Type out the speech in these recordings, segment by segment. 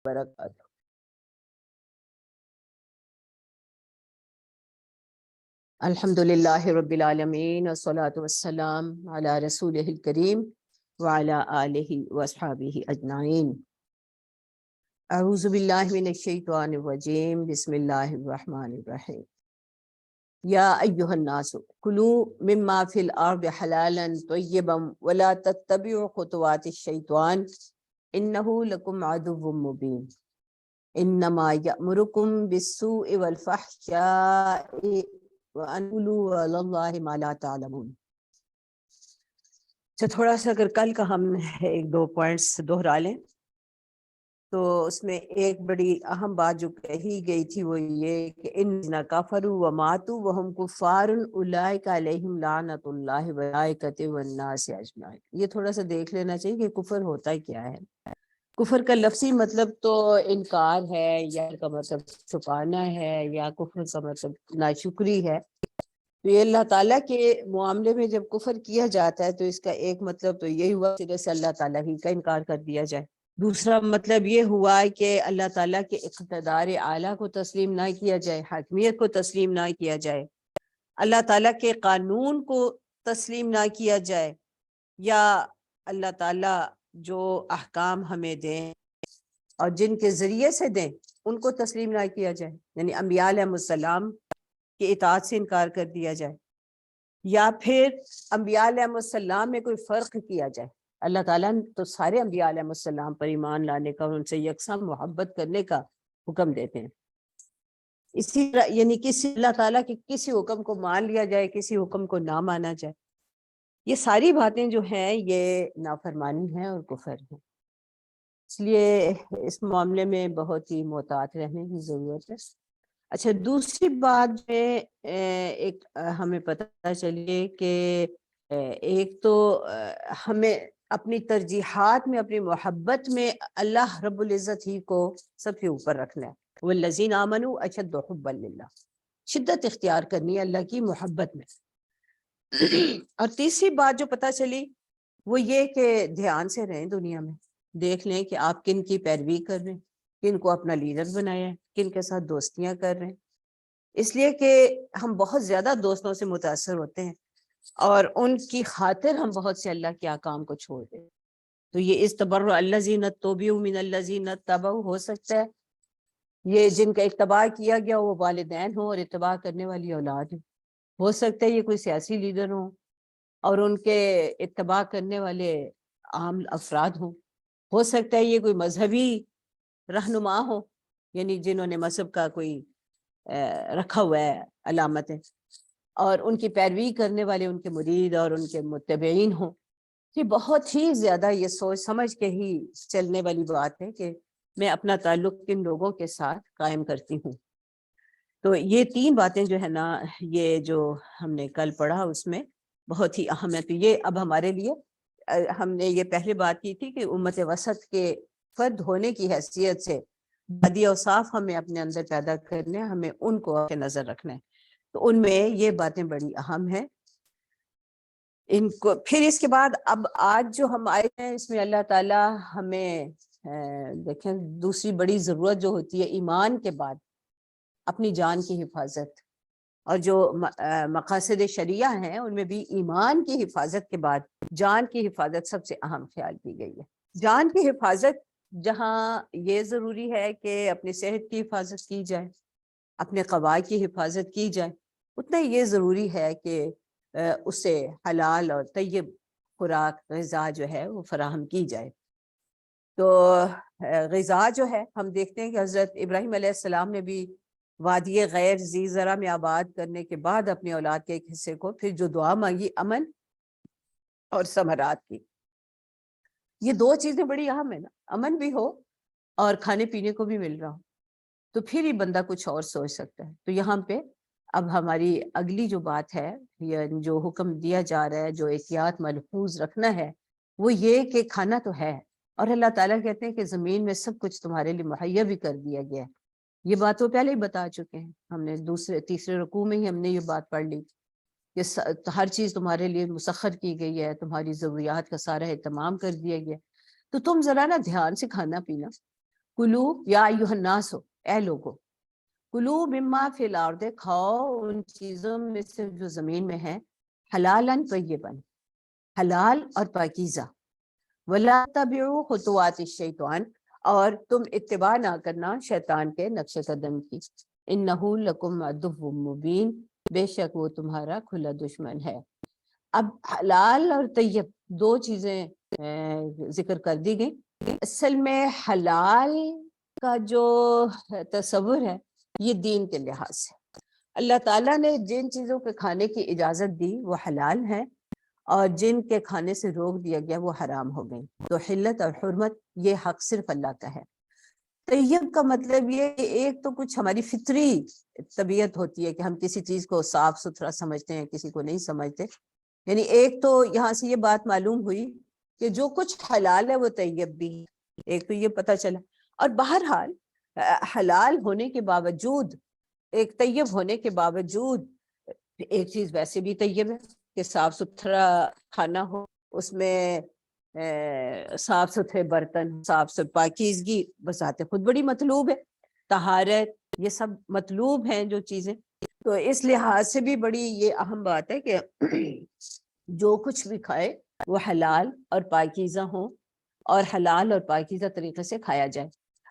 وبرکاتہ۔ الحمدللہ رب العالمین والصلاة والسلام علی رسولہ الکریم وعلی آلہ واصحابہ اجمعین۔ اعوذ باللہ من الشیطان الرجیم، بسم اللہ الرحمن الرحیم۔ یا ایہا الناس کلوا مما فی الارض حلالا طیبا ولا تتبعوا خطوات الشیطان انہ لکم عدو مبین۔ انما یأمرکم بالسوء والفحشاء وَأَن تَقُولُوا عَلَى اللَّهِ مَا لَا تَعْلَمُونَ۔ تھوڑا سا اگر کل کا ہم ایک دو پوائنٹس دہرا لیں تو اس میں ایک بڑی اہم بات جو کہی گئی تھی وہ یہ کہ اِنَّ كَفَرُوا وَمَاتُوا وَهُمْ كُفَّارٌ أُولَٰئِكَ عَلَيْهِمْ لَعْنَةُ اللَّهِ وَالْمَلَائِكَةِ وَالنَّاسِ أَجْمَعِينَ۔ یہ تھوڑا سا دیکھ لینا چاہیے کہ کفر ہوتا ہی کیا ہے۔ کفر کا لفظی مطلب تو انکار ہے، یا کا مطلب چھپانا ہے، یا کفر کا مطلب ناشکری ہے۔ تو یہ اللہ تعالیٰ کے معاملے میں جب کفر کیا جاتا ہے تو اس کا ایک مطلب تو یہی ہوا کہ جیسے اللہ تعالیٰ ہی کا انکار کر دیا جائے۔ دوسرا مطلب یہ ہوا کہ اللہ تعالیٰ کے اقتدار اعلیٰ کو تسلیم نہ کیا جائے، حاکمیت کو تسلیم نہ کیا جائے، اللہ تعالیٰ کے قانون کو تسلیم نہ کیا جائے، یا اللہ تعالیٰ جو احکام ہمیں دیں اور جن کے ذریعے سے دیں ان کو تسلیم نہ کیا جائے، یعنی انبیاء علیہ السلام کی اطاعت سے انکار کر دیا جائے، یا پھر انبیاء علیہ السلام میں کوئی فرق کیا جائے۔ اللہ تعالیٰ نے تو سارے انبیاء علیہ السلام پر ایمان لانے کا اور ان سے یکساں محبت کرنے کا حکم دیتے ہیں۔ اسی طرح یعنی کسی اللہ تعالیٰ کے کسی حکم کو مان لیا جائے، کسی حکم کو نہ مانا جائے، یہ ساری باتیں جو ہیں یہ نافرمانی ہیں اور کفر ہیں۔ اس لیے اس معاملے میں بہت ہی محتاط رہنے کی ضرورت ہے۔ اچھا، دوسری بات میں ایک ہمیں پتہ چلیے کہ ایک تو ہمیں اپنی ترجیحات میں، اپنی محبت میں اللہ رب العزت ہی کو سب سے اوپر رکھنا ہے۔ والذین آمنوا اشد حبا للہ، شدت اختیار کرنی ہے اللہ کی محبت میں۔ اور تیسری بات جو پتہ چلی وہ یہ کہ دھیان سے رہیں دنیا میں، دیکھ لیں کہ آپ کن کی پیروی کر رہے ہیں، کن کو اپنا لیڈر بنایا ہے، کن کے ساتھ دوستیاں کر رہے ہیں۔ اس لیے کہ ہم بہت زیادہ دوستوں سے متاثر ہوتے ہیں اور ان کی خاطر ہم بہت سے اللہ کے احکام کو چھوڑ دیں۔ تو یہ استبرأ الذین اتبعوا من الذین اتبعوا، ہو سکتا ہے یہ جن کا اتباع کیا گیا وہ والدین ہوں اور اتباع کرنے والی اولاد ہو سکتا ہے یہ کوئی سیاسی لیڈر ہوں اور ان کے اتباع کرنے والے عام افراد ہوں، ہو سکتا ہے یہ کوئی مذہبی رہنما ہو، یعنی جنہوں نے مذہب کا کوئی رکھا ہوا ہے علامتیں، اور ان کی پیروی کرنے والے ان کے مرید اور ان کے متبعین ہوں۔ یہ بہت ہی زیادہ یہ سوچ سمجھ کے ہی چلنے والی بات ہے کہ میں اپنا تعلق کن لوگوں کے ساتھ قائم کرتی ہوں۔ تو یہ تین باتیں جو ہے نا، یہ جو ہم نے کل پڑھا اس میں بہت ہی اہم ہے۔ تو یہ اب ہمارے لیے ہم نے یہ پہلے بات کی تھی کہ امت وسط کے فرد ہونے کی حیثیت سے بدی اوصاف ہمیں اپنے اندر پیدا کرنے ہیں، ہمیں ان کو کے نظر رکھنا ہے۔ تو ان میں یہ باتیں بڑی اہم ہیں۔ ان کو پھر اس کے بعد اب آج جو ہم آئے ہیں اس میں اللہ تعالیٰ ہمیں دیکھیں دوسری بڑی ضرورت جو ہوتی ہے ایمان کے بعد اپنی جان کی حفاظت، اور جو مقاصد شریعہ ہیں ان میں بھی ایمان کی حفاظت کے بعد جان کی حفاظت سب سے اہم خیال کی گئی ہے۔ جان کی حفاظت جہاں یہ ضروری ہے کہ اپنی صحت کی حفاظت کی جائے، اپنے قواعد کی حفاظت کی جائے، اتنا یہ ضروری ہے کہ اسے حلال اور طیب خوراک غذا جو ہے وہ فراہم کی جائے۔ تو غذا جو ہے ہم دیکھتے ہیں کہ حضرت ابراہیم علیہ السلام نے بھی وادی غیر ذی زرع میں آباد کرنے کے بعد اپنے اولاد کے ایک حصے کو پھر جو دعا مانگی امن اور ثمرات کی۔ یہ دو چیزیں بڑی اہم ہیں نا، امن بھی ہو اور کھانے پینے کو بھی مل رہا ہو، تو پھر ہی بندہ کچھ اور سوچ سکتا ہے۔ تو یہاں پہ اب ہماری اگلی جو بات ہے یا جو حکم دیا جا رہا ہے، جو احتیاط ملحوظ رکھنا ہے، وہ یہ کہ کھانا تو ہے، اور اللہ تعالیٰ کہتے ہیں کہ زمین میں سب کچھ تمہارے لیے مہیا بھی کر دیا گیا ہے۔ یہ بات وہ پہلے ہی بتا چکے ہیں، ہم نے تیسرے رکوع میں ہی ہم نے یہ بات پڑھ لی کہ ہر چیز تمہارے لیے مسخر کی گئی ہے، تمہاری ضروریات کا سارا اہتمام کر دیا گیا۔ تو تم ذرا نا دھیان سے کھانا پینا، کلو یا ایھا الناس، اے لوگو، کلو مما فی الارض، کھاؤ ان چیزوں میں سے جو زمین میں ہے، حلالا طیبا، حلال اور پاکیزہ، ولا تبعوا خطوات الشیطان، اور تم اتباع نہ کرنا شیطان کے نقش قدم کی، انہ لکم عدو مبین، بے شک وہ تمہارا کھلا دشمن ہے۔ اب حلال اور طیب دو چیزیں ذکر کر دی گئی۔ اصل میں حلال کا جو تصور ہے یہ دین کے لحاظ سے اللہ تعالیٰ نے جن چیزوں کے کھانے کی اجازت دی وہ حلال ہیں، اور جن کے کھانے سے روک دیا گیا وہ حرام ہو گئی۔ تو حلت اور حرمت یہ حق صرف اللہ کا ہے۔ طیب کا مطلب یہ کہ ایک تو کچھ ہماری فطری طبیعت ہوتی ہے کہ ہم کسی چیز کو صاف ستھرا سمجھتے ہیں، کسی کو نہیں سمجھتے، یعنی ایک تو یہاں سے یہ بات معلوم ہوئی کہ جو کچھ حلال ہے وہ طیب بھی ہے، ایک تو یہ پتہ چلا۔ اور بہرحال حلال ہونے کے باوجود، ایک طیب ہونے کے باوجود، ایک چیز ویسے بھی طیب ہے کہ صاف ستھرا کھانا ہو، اس میں صاف ستھرے برتن، صاف ستھری پاکیزگی بذات خود بڑی مطلوب ہے، طہارت، یہ سب مطلوب ہیں جو چیزیں۔ تو اس لحاظ سے بھی بڑی یہ اہم بات ہے کہ جو کچھ بھی کھائے وہ حلال اور پاکیزہ ہوں، اور حلال اور پاکیزہ طریقے سے کھایا جائے۔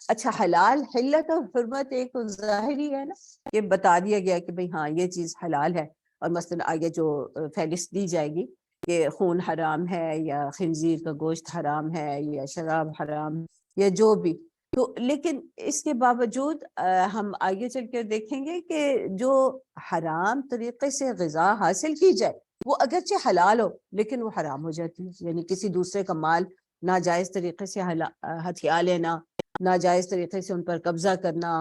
اچھا، حلال، حلت اور حرمت ایک تو ظاہری ہے نا، کہ بتا دیا گیا کہ بھئی ہاں یہ چیز حلال ہے، اور مثلا آگے جو فہرست دی جائے گی کہ خون حرام ہے، یا خنزیر کا گوشت حرام ہے، یا شراب حرام، یا جو بھی۔ تو لیکن اس کے باوجود ہم آگے چل کر دیکھیں گے کہ جو حرام طریقے سے غذا حاصل کی جائے وہ اگرچہ حلال ہو لیکن وہ حرام ہو جاتی ہے، یعنی کسی دوسرے کا مال ناجائز طریقے سے ہتھیا لینا، ناجائز طریقے سے ان پر قبضہ کرنا،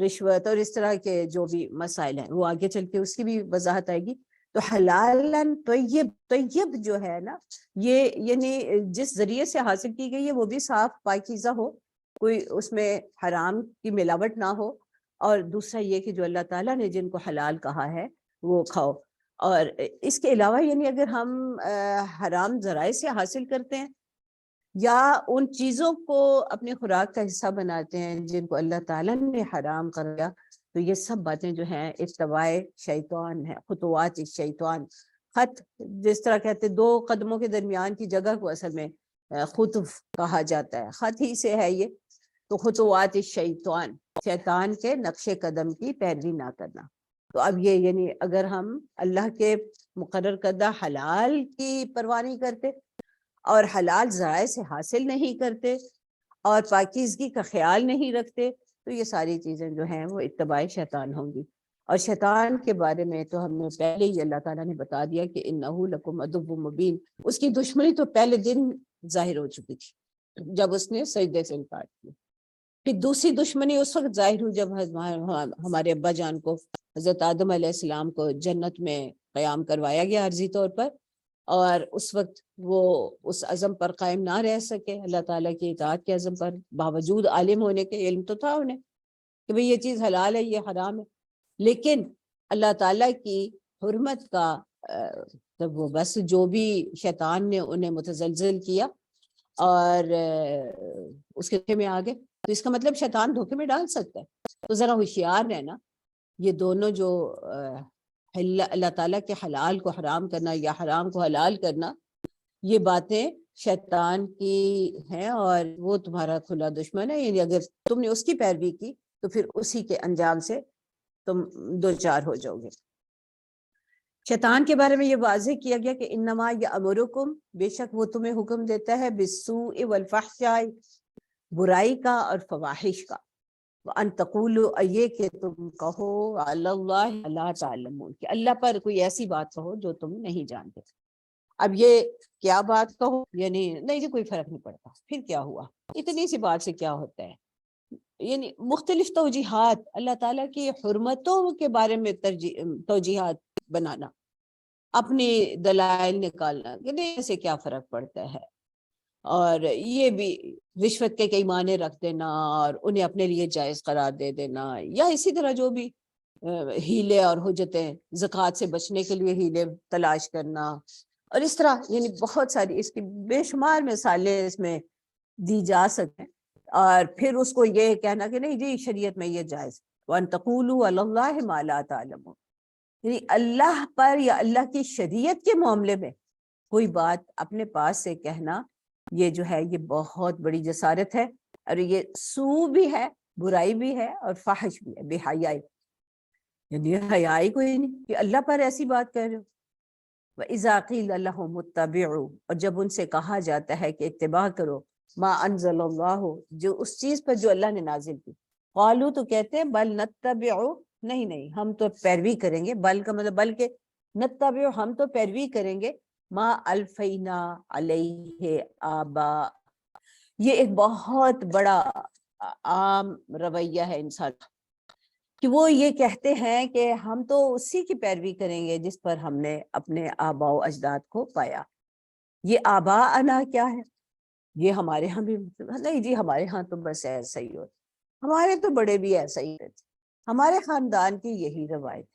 رشوت اور اس طرح کے جو بھی مسائل ہیں وہ آگے چل کے اس کی بھی وضاحت آئے گی۔ تو حلال طیب، طیب جو ہے نا یہ یعنی جس ذریعے سے حاصل کی گئی ہے وہ بھی صاف پاکیزہ ہو، کوئی اس میں حرام کی ملاوٹ نہ ہو، اور دوسرا یہ کہ جو اللہ تعالیٰ نے جن کو حلال کہا ہے وہ کھاؤ۔ اور اس کے علاوہ یعنی اگر ہم حرام ذرائع سے حاصل کرتے ہیں یا ان چیزوں کو اپنے خوراک کا حصہ بناتے ہیں جن کو اللہ تعالیٰ نے حرام کر دیا، تو یہ سب باتیں جو ہیں اتباع شیطان ہے، خطوات الشیطان۔ خط جس طرح کہتے دو قدموں کے درمیان کی جگہ کو اصل میں خطف کہا جاتا ہے، خط ہی سے ہے یہ۔ تو خطوات الشیطان، شیطان کے نقش قدم کی پیروی نہ کرنا۔ تو اب یہ یعنی اگر ہم اللہ کے مقرر کردہ حلال کی پرواہ نہیں کرتے اور حلال ذرائع سے حاصل نہیں کرتے اور پاکیزگی کا خیال نہیں رکھتے، تو یہ ساری چیزیں جو ہیں وہ اتباع شیطان ہوں گی۔ اور شیطان کے بارے میں تو ہم نے پہلے ہی اللہ تعالیٰ نے بتا دیا کہ انہ لکم عدو مبین، اس کی دشمنی تو پہلے دن ظاہر ہو چکی تھی جب اس نے سجدے سے انکار کیا۔ پھر دوسری دشمنی اس وقت ظاہر ہوئی جب ہمارے ابا جان کو، حضرت آدم علیہ السلام کو جنت میں قیام کروایا گیا عارضی طور پر، اور اس وقت وہ اس عزم پر قائم نہ رہ سکے، اللہ تعالیٰ کی اطاعت کے عزم پر، باوجود عالم ہونے کے، علم تو تھا انہیں کہ بھئی یہ چیز حلال ہے یہ حرام ہے، لیکن اللہ تعالیٰ کی حرمت کا تب وہ بس جو بھی شیطان نے انہیں متزلزل کیا اور اس کے میں آگے، تو اس کا مطلب شیطان دھوکے میں ڈال سکتا ہے۔ تو ذرا ہوشیار رہنا، یہ دونوں جو اللہ تعالیٰ کے حلال کو حرام کرنا یا حرام کو حلال کرنا، یہ باتیں شیطان کی ہیں اور وہ تمہارا کھلا دشمن ہے، یعنی اگر تم نے اس کی پیروی کی تو پھر اسی کے انجام سے تم دوچار ہو جاؤ گے۔ شیطان کے بارے میں یہ واضح کیا گیا کہ انما یامرکم، بے شک وہ تمہیں حکم دیتا ہے بالسوء والفحشاء، برائی کا اور فواحش کا، وان تقولوا، یہ کہ تم کہو علی اللہ لا تعلمون، کہ اللہ پر کوئی ایسی بات کہو جو تم نہیں جانتے۔ اب یہ کیا بات کہو، یعنی نہیں جی کوئی فرق نہیں پڑتا، پھر کیا ہوا، اتنی سی بات سے کیا ہوتا ہے، یعنی مختلف توجیحات، اللہ تعالیٰ کی حرمتوں کے بارے میں توجیحات بنانا، اپنی دلائل نکالنا کہ نہیں سے کیا فرق پڑتا ہے، اور یہ بھی رشوت کے کئی معنی رکھ دینا اور انہیں اپنے لیے جائز قرار دے دینا، یا اسی طرح جو بھی ہیلے اور حجتیں، زکوٰۃ سے بچنے کے لیے ہیلے تلاش کرنا، اور اس طرح یعنی بہت ساری اس کی بے شمار مثالیں اس میں دی جا سکیں۔ اور پھر اس کو یہ کہنا کہ نہیں جی شریعت میں یہ جائز، وَأَن تَقُولُوا عَلَى اللَّهِ مَا لَا تَعْلَمُونَ، یعنی اللہ پر یا اللہ کی شریعت کے معاملے میں کوئی بات اپنے پاس سے کہنا، یہ جو ہے یہ بہت بڑی جسارت ہے، اور یہ سو بھی ہے، برائی بھی ہے، اور فحش بھی ہے، بے حیائی، یعنی حیائی کوئی نہیں کہ اللہ پر ایسی بات کہہ رہے ہو۔ وَإِذَا قِيلَ لَهُمُ اتَّبِعُوا، اور جب ان سے کہا جاتا ہے کہ اتباع کرو، ما انزل اللہ، جو اس چیز پر جو اللہ نے نازل کی، قالوا تو کہتے ہیں بل نتبع، نہیں نہیں ہم تو پیروی کریں گے، بل کا مطلب بلکہ، نتبع ہم تو پیروی کریں گے، ما الفینا علیہ آبا، یہ ایک بہت بڑا عام رویہ ہے انسان کہ وہ یہ کہتے ہیں کہ ہم تو اسی کی پیروی کریں گے جس پر ہم نے اپنے آبا و اجداد کو پایا۔ یہ آبا انا کیا ہے؟ یہ ہمارے ہاں بھی نہیں جی، ہمارے ہاں تو بس ایسا ہی ہو، ہمارے تو بڑے بھی ایسا ہی رہتے، ہمارے خاندان کی یہی روایت ہے۔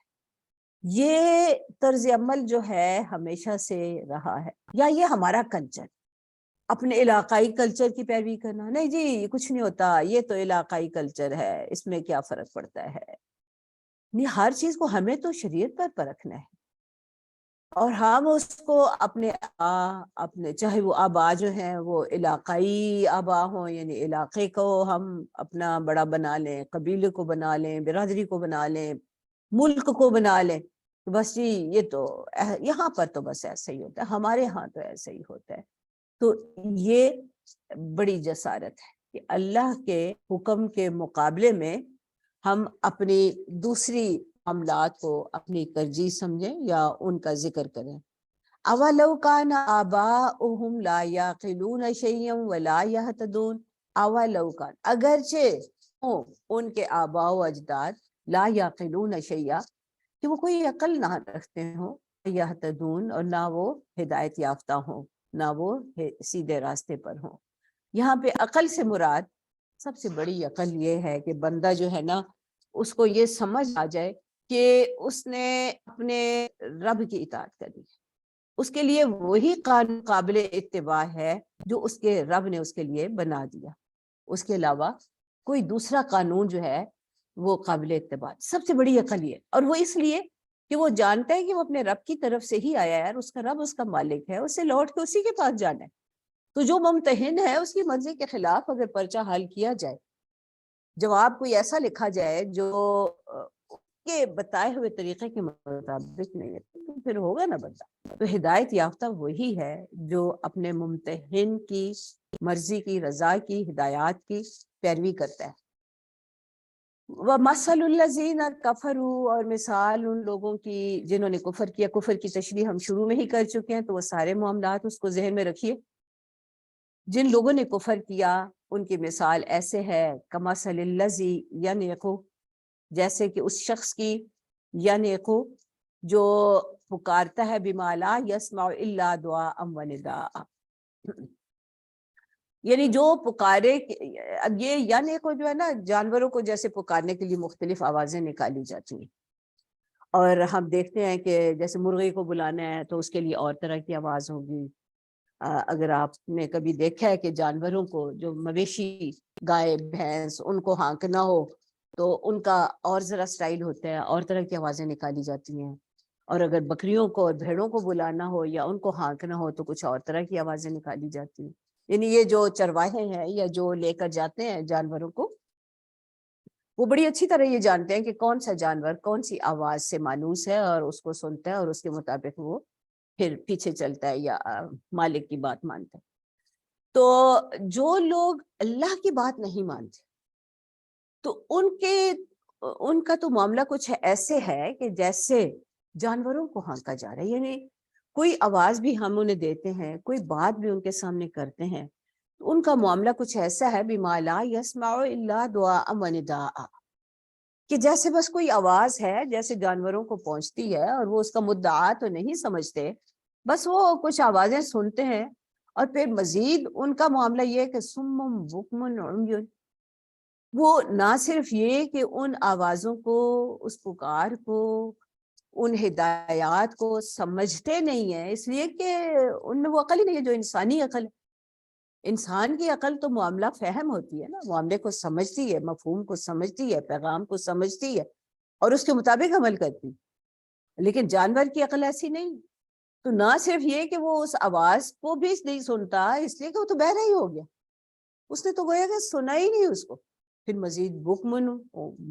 یہ طرز عمل جو ہے ہمیشہ سے رہا ہے، یا یہ ہمارا کلچر، اپنے علاقائی کلچر کی پیروی کرنا، نہیں جی کچھ نہیں ہوتا، یہ تو علاقائی کلچر ہے، اس میں کیا فرق پڑتا ہے۔ نہیں، ہر چیز کو ہمیں تو شریعت پر پرکھنا ہے، اور ہم اس کو اپنے چاہے وہ آبا جو ہیں وہ علاقائی آبا ہوں، یعنی علاقے کو ہم اپنا بڑا بنا لیں، قبیلے کو بنا لیں، برادری کو بنا لیں، ملک کو بنا لیں، بس جی یہ تو یہاں پر تو بس ایسا ہی ہوتا ہے، ہمارے ہاں تو ایسا ہی ہوتا ہے۔ تو یہ بڑی جسارت ہے کہ اللہ کے حکم کے مقابلے میں ہم اپنی دوسری معاملات کو اپنی ترجیح سمجھیں یا ان کا ذکر کریں۔ اولو کان آباؤہم لا یعقلون شیئا ولا یہتدون، اولو کان اگرچہ ہوں ان کے آباء و اجداد، لا یعقلون شیئا کہ وہ کوئی عقل نہ رکھتے ہوں، یہتدون اور نہ وہ ہدایت یافتہ ہوں، نہ وہ سیدھے راستے پر ہوں۔ یہاں پہ عقل سے مراد سب سے بڑی عقل یہ ہے کہ بندہ جو ہے نا اس کو یہ سمجھ آ جائے کہ اس نے اپنے رب کی اطاعت کرنی ہے، اس کے لیے وہی قانون قابل اتباع ہے جو اس کے رب نے اس کے لیے بنا دیا، اس کے علاوہ کوئی دوسرا قانون جو ہے وہ قابل اتباع۔ سب سے بڑی عقل یہ، اور وہ اس لیے کہ وہ جانتا ہے کہ وہ اپنے رب کی طرف سے ہی آیا ہے، اور اس کا رب اس کا مالک ہے، اس سے لوٹ کے اسی کے پاس جانا ہے۔ تو جو ممتحن ہے اس کی مرضی کے خلاف اگر پرچہ حل کیا جائے، جواب کوئی ایسا لکھا جائے جو کے بتائے ہوئے طریقے کے مطابق نہیں ہے، تو پھر ہوگا نا بندہ۔ تو ہدایت یافتہ وہی ہے جو اپنے ممتحن کی مرضی کی، رضا کی، ہدایات کی پیروی کرتا ہے۔ وَمَثَلُ الَّذِينَ كَفَرُوا، اور مثال ان لوگوں کی جنہوں نے کفر کیا، کفر کی تشریح ہم شروع میں ہی کر چکے ہیں، تو وہ سارے معاملات اس کو ذہن میں رکھیے۔ جن لوگوں نے کفر کیا ان کی مثال ایسے ہے، کَمَثَلِ الَّذِي يَنْعِقُ، جیسے کہ اس شخص کی، یَنْعِقُ جو پکارتا ہے، بِمَا لَا يَسْمَعُ إِلَّا دُعَاءً وَنِدَاءً، یعنی جو پکارے۔ اب یہ یعنی کو جو ہے نا جانوروں کو جیسے پکارنے کے لیے مختلف آوازیں نکالی جاتی ہیں، اور ہم دیکھتے ہیں کہ جیسے مرغی کو بلانا ہے تو اس کے لیے اور طرح کی آواز ہوگی۔ اگر آپ نے کبھی دیکھا ہے کہ جانوروں کو، جو مویشی، گائے بھینس، ان کو ہانکنا ہو تو ان کا اور ذرا سٹائل ہوتا ہے، اور طرح کی آوازیں نکالی جاتی ہیں، اور اگر بکریوں کو اور بھیڑوں کو بلانا ہو یا ان کو ہانکنا ہو تو کچھ اور طرح کی آوازیں نکالی جاتی ہیں۔ یعنی یہ جو چرواہے ہیں یا جو لے کر جاتے ہیں جانوروں کو، وہ بڑی اچھی طرح یہ جانتے ہیں کہ کون سا جانور کون سی آواز سے مانوس ہے، اور اس کو سنتا ہے، اور اس کے مطابق وہ پھر پیچھے چلتا ہے یا مالک کی بات مانتا ہے۔ تو جو لوگ اللہ کی بات نہیں مانتے تو ان کا تو معاملہ کچھ ایسے ہے کہ جیسے جانوروں کو ہانکا جا رہا ہے، یعنی کوئی آواز بھی ہم انہیں دیتے ہیں، کوئی بات بھی ان کے سامنے کرتے ہیں، تو ان کا معاملہ کچھ ایسا ہے، بِمَا لَا يَسْمَعُ إِلَّا دُعَاءً وَنِدَاءً، کہ جیسے بس کوئی آواز ہے جیسے جانوروں کو پہنچتی ہے، اور وہ اس کا مدعا تو نہیں سمجھتے، بس وہ کچھ آوازیں سنتے ہیں، اور پھر مزید ان کا معاملہ یہ ہے کہ سُمٌّ بُکْمٌ عُمْیٌ، وہ نہ صرف یہ کہ ان آوازوں کو، اس پکار کو، ان ہدایات کو سمجھتے نہیں ہیں، اس لیے کہ ان میں وہ عقل ہی نہیں ہے جو انسانی عقل ہے۔ انسان کی عقل تو معاملہ فہم ہوتی ہے نا، معاملے کو سمجھتی ہے، مفہوم کو سمجھتی ہے، پیغام کو سمجھتی ہے اور اس کے مطابق عمل کرتی، لیکن جانور کی عقل ایسی نہیں۔ تو نہ صرف یہ کہ وہ اس آواز کو بھی نہیں سنتا، اس لیے کہ وہ تو بہرا ہی ہو گیا، اس نے تو گویا کہ سنا ہی نہیں اس کو۔ پھر مزید بکمن،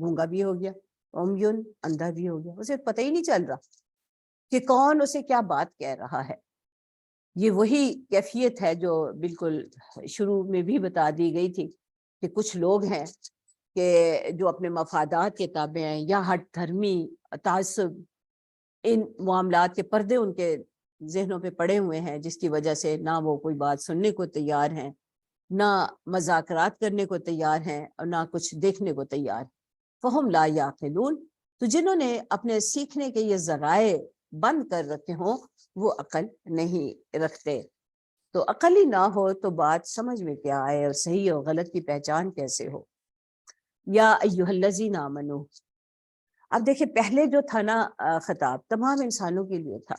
گونگا بھی ہو گیا، عمیٌ، اندھا بھی ہو گیا، اسے پتہ ہی نہیں چل رہا کہ کون اسے کیا بات کہہ رہا ہے۔ یہ وہی کیفیت ہے جو بالکل شروع میں بھی بتا دی گئی تھی کہ کچھ لوگ ہیں کہ جو اپنے مفادات کے تابع ہیں یا ہٹ دھرمی تعصب، ان معاملات کے پردے ان کے ذہنوں پہ پڑے ہوئے ہیں، جس کی وجہ سے نہ وہ کوئی بات سننے کو تیار ہیں، نہ مذاکرات کرنے کو تیار ہیں، اور نہ کچھ دیکھنے کو تیار۔ فہم لا یعقلون، تو جنہوں نے اپنے سیکھنے کے یہ ذرائع بند کر رکھے ہوں وہ عقل نہیں رکھتے۔ تو عقل ہی نہ ہو تو بات سمجھ میں کیا آئے، اور صحیح اور غلط کی پہچان کیسے ہو۔ یا ایھا الذین آمنو، اب دیکھیں پہلے جو تھا نا خطاب تمام انسانوں کے لیے تھا،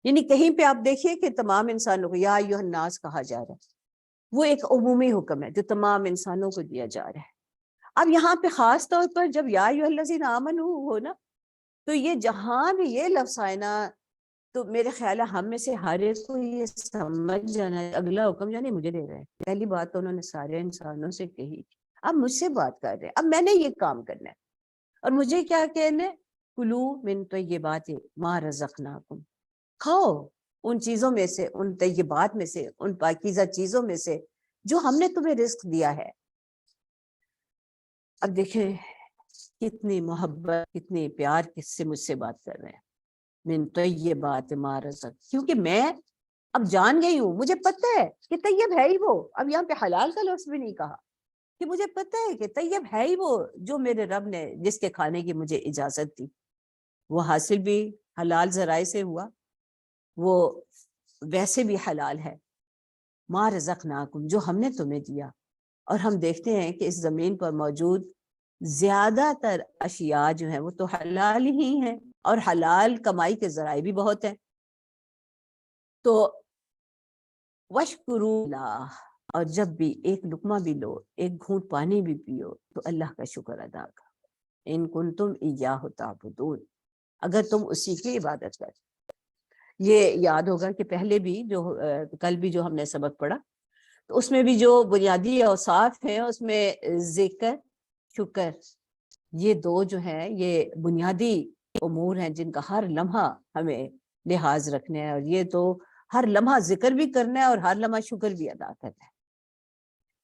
یعنی کہیں پہ آپ دیکھیے کہ تمام انسانوں کو یا ایھا الناس کہا جا رہا ہے، وہ ایک عمومی حکم ہے جو تمام انسانوں کو دیا جا رہا ہے۔ اب یہاں پہ خاص طور پر جب یا ایھا الذین آمنو ہو نا، تو یہ جہاں بھی یہ لفظ آئے نا، تو میرے خیال ہے ہم میں سے ہر ایک کو یہ سمجھ جانا ہے اگلا حکم یعنی مجھے دے رہے ہیں۔ پہلی بات تو انہوں نے سارے انسانوں سے کہی، اب مجھ سے بات کر رہے ہیں، اب میں نے یہ کام کرنا ہے، اور مجھے کیا کہنا ہے؟ کلو من طیبات ما رزقناکم، کھاؤ ان چیزوں میں سے، ان طیبات میں سے، ان پاکیزہ چیزوں میں سے جو ہم نے تمہیں رزق دیا ہے۔ اب دیکھیں کتنی محبت، کتنی پیار کس سے مجھ سے بات کر رہے ہیں، من طیبات ما رزق، کیونکہ میں اب جان گئی ہوں، مجھے پتہ ہے کہ طیب ہے ہی وہ، اب یہاں پہ حلال کا لفظ بھی نہیں کہا، کہ مجھے پتہ ہے کہ طیب ہے ہی وہ جو میرے رب نے جس کے کھانے کی مجھے اجازت دی، وہ حاصل بھی حلال ذرائع سے ہوا، وہ ویسے بھی حلال ہے۔ ما رزقناکم، جو ہم نے تمہیں دیا، اور ہم دیکھتے ہیں کہ اس زمین پر موجود زیادہ تر اشیاء جو ہیں وہ تو حلال ہی ہیں، اور حلال کمائی کے ذرائع بھی بہت ہیں۔ تو وشکروا اللہ، اور جب بھی ایک لقمہ بھی لو، ایک گھونٹ پانی بھی پیو تو اللہ کا شکر ادا کرو، ان کنتم ایاہ تعبدون، اگر تم اسی کی عبادت کرتے۔ یہ یاد ہوگا کہ پہلے بھی جو کل بھی جو ہم نے سبق پڑھا، تو اس میں بھی جو بنیادی اوصاف ہیں اس میں ذکر، شکر، یہ دو جو ہیں یہ بنیادی امور ہیں جن کا ہر لمحہ ہمیں لحاظ رکھنا ہے، اور یہ تو ہر لمحہ ذکر بھی کرنا ہے اور ہر لمحہ شکر بھی ادا کرنا ہے۔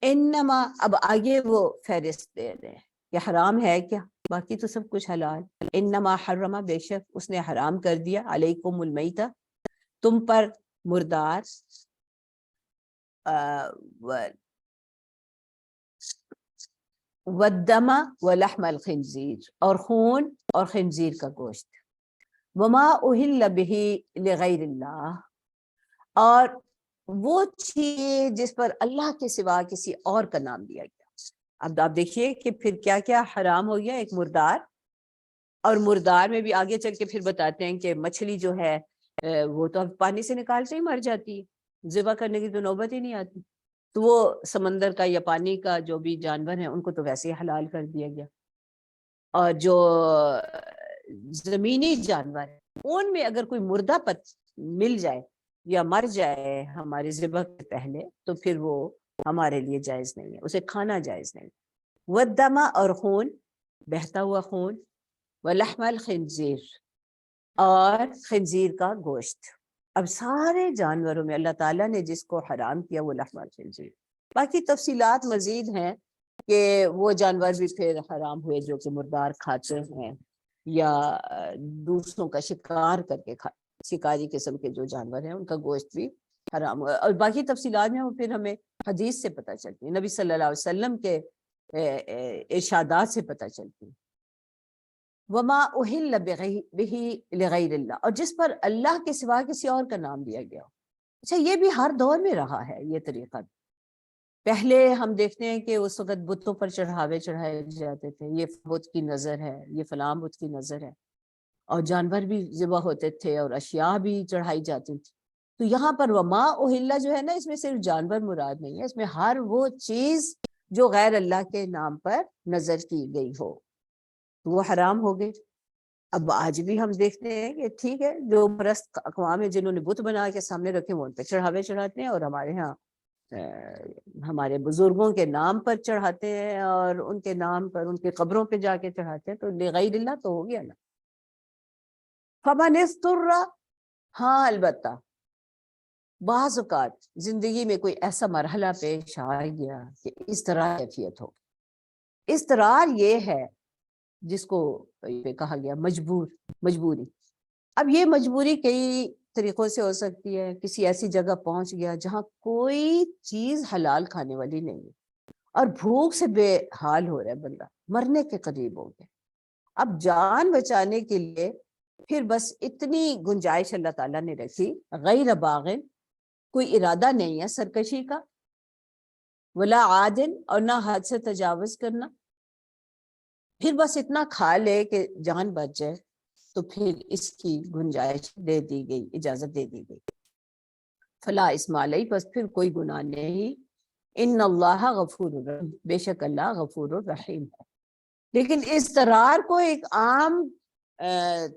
انما، اب آگے وہ فہرست دے رہے ہیں کہ حرام ہے کیا، باقی تو سب کچھ حلال۔ انما حرم، بے شک اس نے حرام کر دیا، علیکم المیتہ، تم پر مردار، والدم ولحم الخنزیر، اور خون اور خنزیر کا گوشت، وما اہل بہ لغیر اللہ، اور وہ چیز جس پر اللہ کے سوا کسی اور کا نام لیا گیا۔ اب آپ دیکھیے کہ پھر کیا کیا حرام ہو گیا، ایک مردار، اور مردار میں بھی آگے چل کے پھر بتاتے ہیں کہ مچھلی جو ہے وہ تو اب پانی سے نکالتے ہی مر جاتی ہے، ذبح کرنے کی تو نوبت ہی نہیں آتی، تو وہ سمندر کا یا پانی کا جو بھی جانور ہیں ان کو تو ویسے ہی حلال کر دیا گیا، اور جو زمینی جانور ہیں ان میں اگر کوئی مردہ پت مل جائے یا مر جائے ہمارے ذبح کے پہلے تو پھر وہ ہمارے لیے جائز نہیں ہے، اسے کھانا جائز نہیں۔ والدم، اور خون، بہتا ہوا خون، ولحم الخنزیر، اور خنزیر کا گوشت۔ اب سارے جانوروں میں اللہ تعالیٰ نے جس کو حرام کیا وہ لحم الخنزیر، باقی تفصیلات مزید ہیں کہ وہ جانور بھی پھر حرام ہوئے جو کہ مردار کھاتے ہیں یا دوسروں کا شکار کر کے شکاری قسم کے جو جانور ہیں ان کا گوشت بھی حرام ہوا، اور باقی تفصیلات میں وہ پھر ہمیں حدیث سے پتہ چلتی ہے، نبی صلی اللہ علیہ وسلم کے ارشادات سے پتہ چلتی ہے۔ وما اہل بہ لغیر اللہ، اور جس پر اللہ کے سوا کسی اور کا نام لیا گیا ہو۔ اچھا، یہ بھی ہر دور میں رہا ہے یہ طریقہ۔ پہلے ہم دیکھتے ہیں کہ اس وقت بتوں پر چڑھاوے چڑھائے جاتے تھے، یہ بت کی نظر ہے، یہ فلاں بت کی نظر ہے، اور جانور بھی ذبح ہوتے تھے اور اشیاء بھی چڑھائی جاتی تھی۔ تو یہاں پر وما اہلا جو ہے نا، اس میں صرف جانور مراد نہیں ہے، اس میں ہر وہ چیز جو غیر اللہ کے نام پر نظر کی گئی ہو تو وہ حرام ہو گئی۔ اب آج بھی ہم دیکھتے ہیں کہ ٹھیک ہے، جو پرست اقوام ہے جنہوں نے بت بنا کے سامنے رکھے وہ ان پہ چڑھاوے چڑھاتے ہیں، اور ہمارے ہاں ہمارے بزرگوں کے نام پر چڑھاتے ہیں، اور ان کے نام پر ان کے قبروں پہ جا کے چڑھاتے ہیں، تو لغیر اللہ تو ہو گیا نا۔ فمن اضطر، ہاں البتہ بعض اوقات زندگی میں کوئی ایسا مرحلہ پیش آ گیا کہ اس طرح کیفیت ہو۔ اضطرار یہ ہے جس کو کہا گیا مجبوری۔ اب یہ مجبوری کئی طریقوں سے ہو سکتی ہے۔ کسی ایسی جگہ پہنچ گیا جہاں کوئی چیز حلال کھانے والی نہیں ہے، اور بھوک سے بے حال ہو رہا ہے بندہ، مرنے کے قریب ہو گیا۔ اب جان بچانے کے لیے پھر بس اتنی گنجائش اللہ تعالیٰ نے رکھی، غیر باغن، کوئی ارادہ نہیں ہے سرکشی کا، ولا عادن، اور نہ حد سے تجاوز کرنا، پھر بس اتنا کھا لے کہ جان بچ جائے، تو پھر اس کی گنجائش دے دی گئی، اجازت دے دی گئی۔ فلا اسم علیہ، بس پھر کوئی گناہ نہیں، ان اللہ غفور الرحیم، بے شک اللہ غفور الرحیم ہے۔ لیکن اضطرار کو ایک عام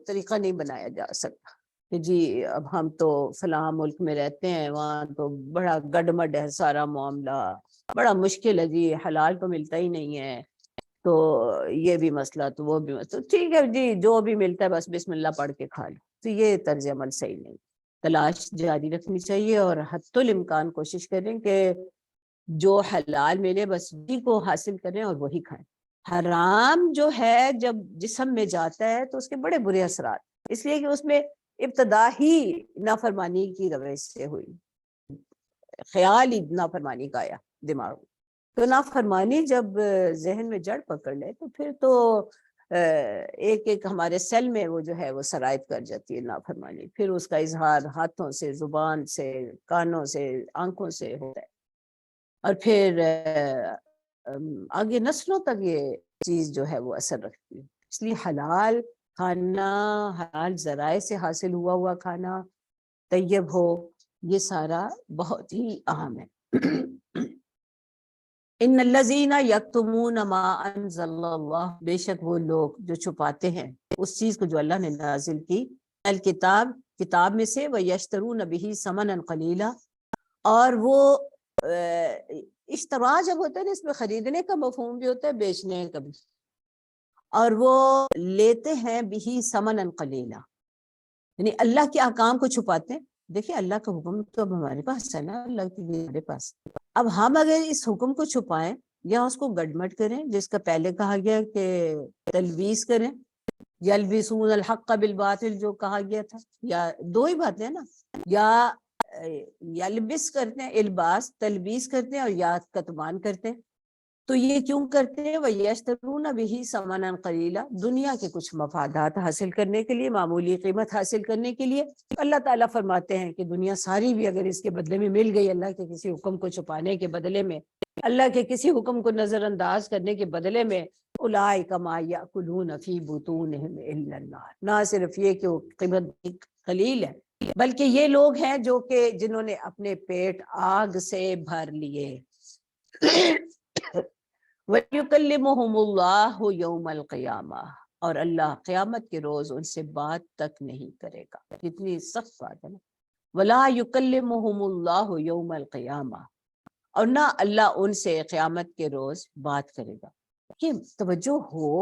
طریقہ نہیں بنایا جا سکتا کہ جی اب ہم تو فلاں ملک میں رہتے ہیں، وہاں تو بڑا گڈمڈ ہے سارا معاملہ، بڑا مشکل ہے جی، حلال تو ملتا ہی نہیں ہے، تو یہ بھی مسئلہ تو وہ بھی مسئلہ، ٹھیک ہے جی جو بھی ملتا ہے بس بسم اللہ پڑھ کے کھا لو۔ تو یہ طرز عمل صحیح نہیں، تلاش جاری رکھنی چاہیے، اور حتی الامکان کوشش کریں کہ جو حلال ملے بس وہی کو حاصل کریں اور وہی کھائیں۔ حرام جو ہے جب جسم میں جاتا ہے تو اس کے بڑے برے اثرات، اس لیے کہ اس میں ابتدا ہی نافرمانی کی روش سے ہوئی، خیال ہی نافرمانی کا آیا دماغ میں، تو نافرمانی جب ذہن میں جڑ پکڑ لے تو پھر تو ایک ایک ہمارے سیل میں وہ جو ہے وہ سرایت کر جاتی ہے نافرمانی، پھر اس کا اظہار ہاتھوں سے، زبان سے، کانوں سے، آنکھوں سے ہوتا ہے، اور پھر آگے نسلوں تک یہ چیز جو ہے وہ اثر رکھتی ہے۔ اس لیے حلال کھانا، حلال ذرائع سے حاصل ہوا کھانا، طیب ہو، یہ سارا بہت ہی اہم ہے۔ ان الذین یکتمون ما انزل اللہ، بے شک وہ لوگ جو چھپاتے ہیں اس چیز کو جو اللہ نے نازل کی، الکتاب، کتاب میں سے، ویشترون بہ ثمنا قلیلا، اور وہ اشترا جب ہوتا ہے نا، اس میں خریدنے کا مفہوم بھی ہوتا ہے، بیچنے کا بھی، اور وہ لیتے ہیں بہ ثمنا قلیلا، یعنی اللہ کے احکام کو چھپاتے ہیں۔ دیکھیں اللہ کا حکم تو اب ہمارے پاس ہے نا، اللہ کی ہمارے پاس، اب ہم اگر اس حکم کو چھپائیں یا اس کو گڈمٹ کریں، جس کا پہلے کہا گیا کہ تلبیس کریں، یلبسون الحق بالباطل جو کہا گیا تھا، یا دو ہی باتیں ہیں نا، یا یلبس کرتے ہیں، الباس تلبیس کرتے ہیں، اور یا کتمان کرتے ہیں، تو یہ کیوں کرتے ہیں؟ وَيَشْتَرُونَ بِهِ ثَمَنًا قَلِيلًا، دنیا کے کچھ مفادات حاصل کرنے کے لیے، معمولی قیمت حاصل کرنے کے لیے۔ اللہ تعالیٰ فرماتے ہیں کہ دنیا ساری بھی اگر اس کے بدلے میں مل گئی، اللہ کے کسی حکم کو چھپانے کے بدلے میں، اللہ کے کسی حکم کو نظر انداز کرنے کے بدلے میں، أُولَٰئِكَ مَا يَأْكُلُونَ فِي بُطُونِهِمْ إِلَّا النَّارَ، نہ صرف یہ کہ وہ قیمت قلیل ہے، بلکہ یہ لوگ ہیں جو کہ جنہوں نے اپنے پیٹ آگ سے بھر لیے۔ وَيُكَلِّمُهُمُ اللَّهُ يَوْمَ الْقِيَامَةِ، اور اللہ قیامت کے روز ان سے بات تک نہیں کرے گا۔ کتنی سخت بات ہے نا، وَلَا يُكَلِّمُهُمُ اللَّهُ يَوْمَ الْقِيَامَةِ، اور نہ اللہ ان سے قیامت کے روز بات کرے گا۔ کہ توجہ ہو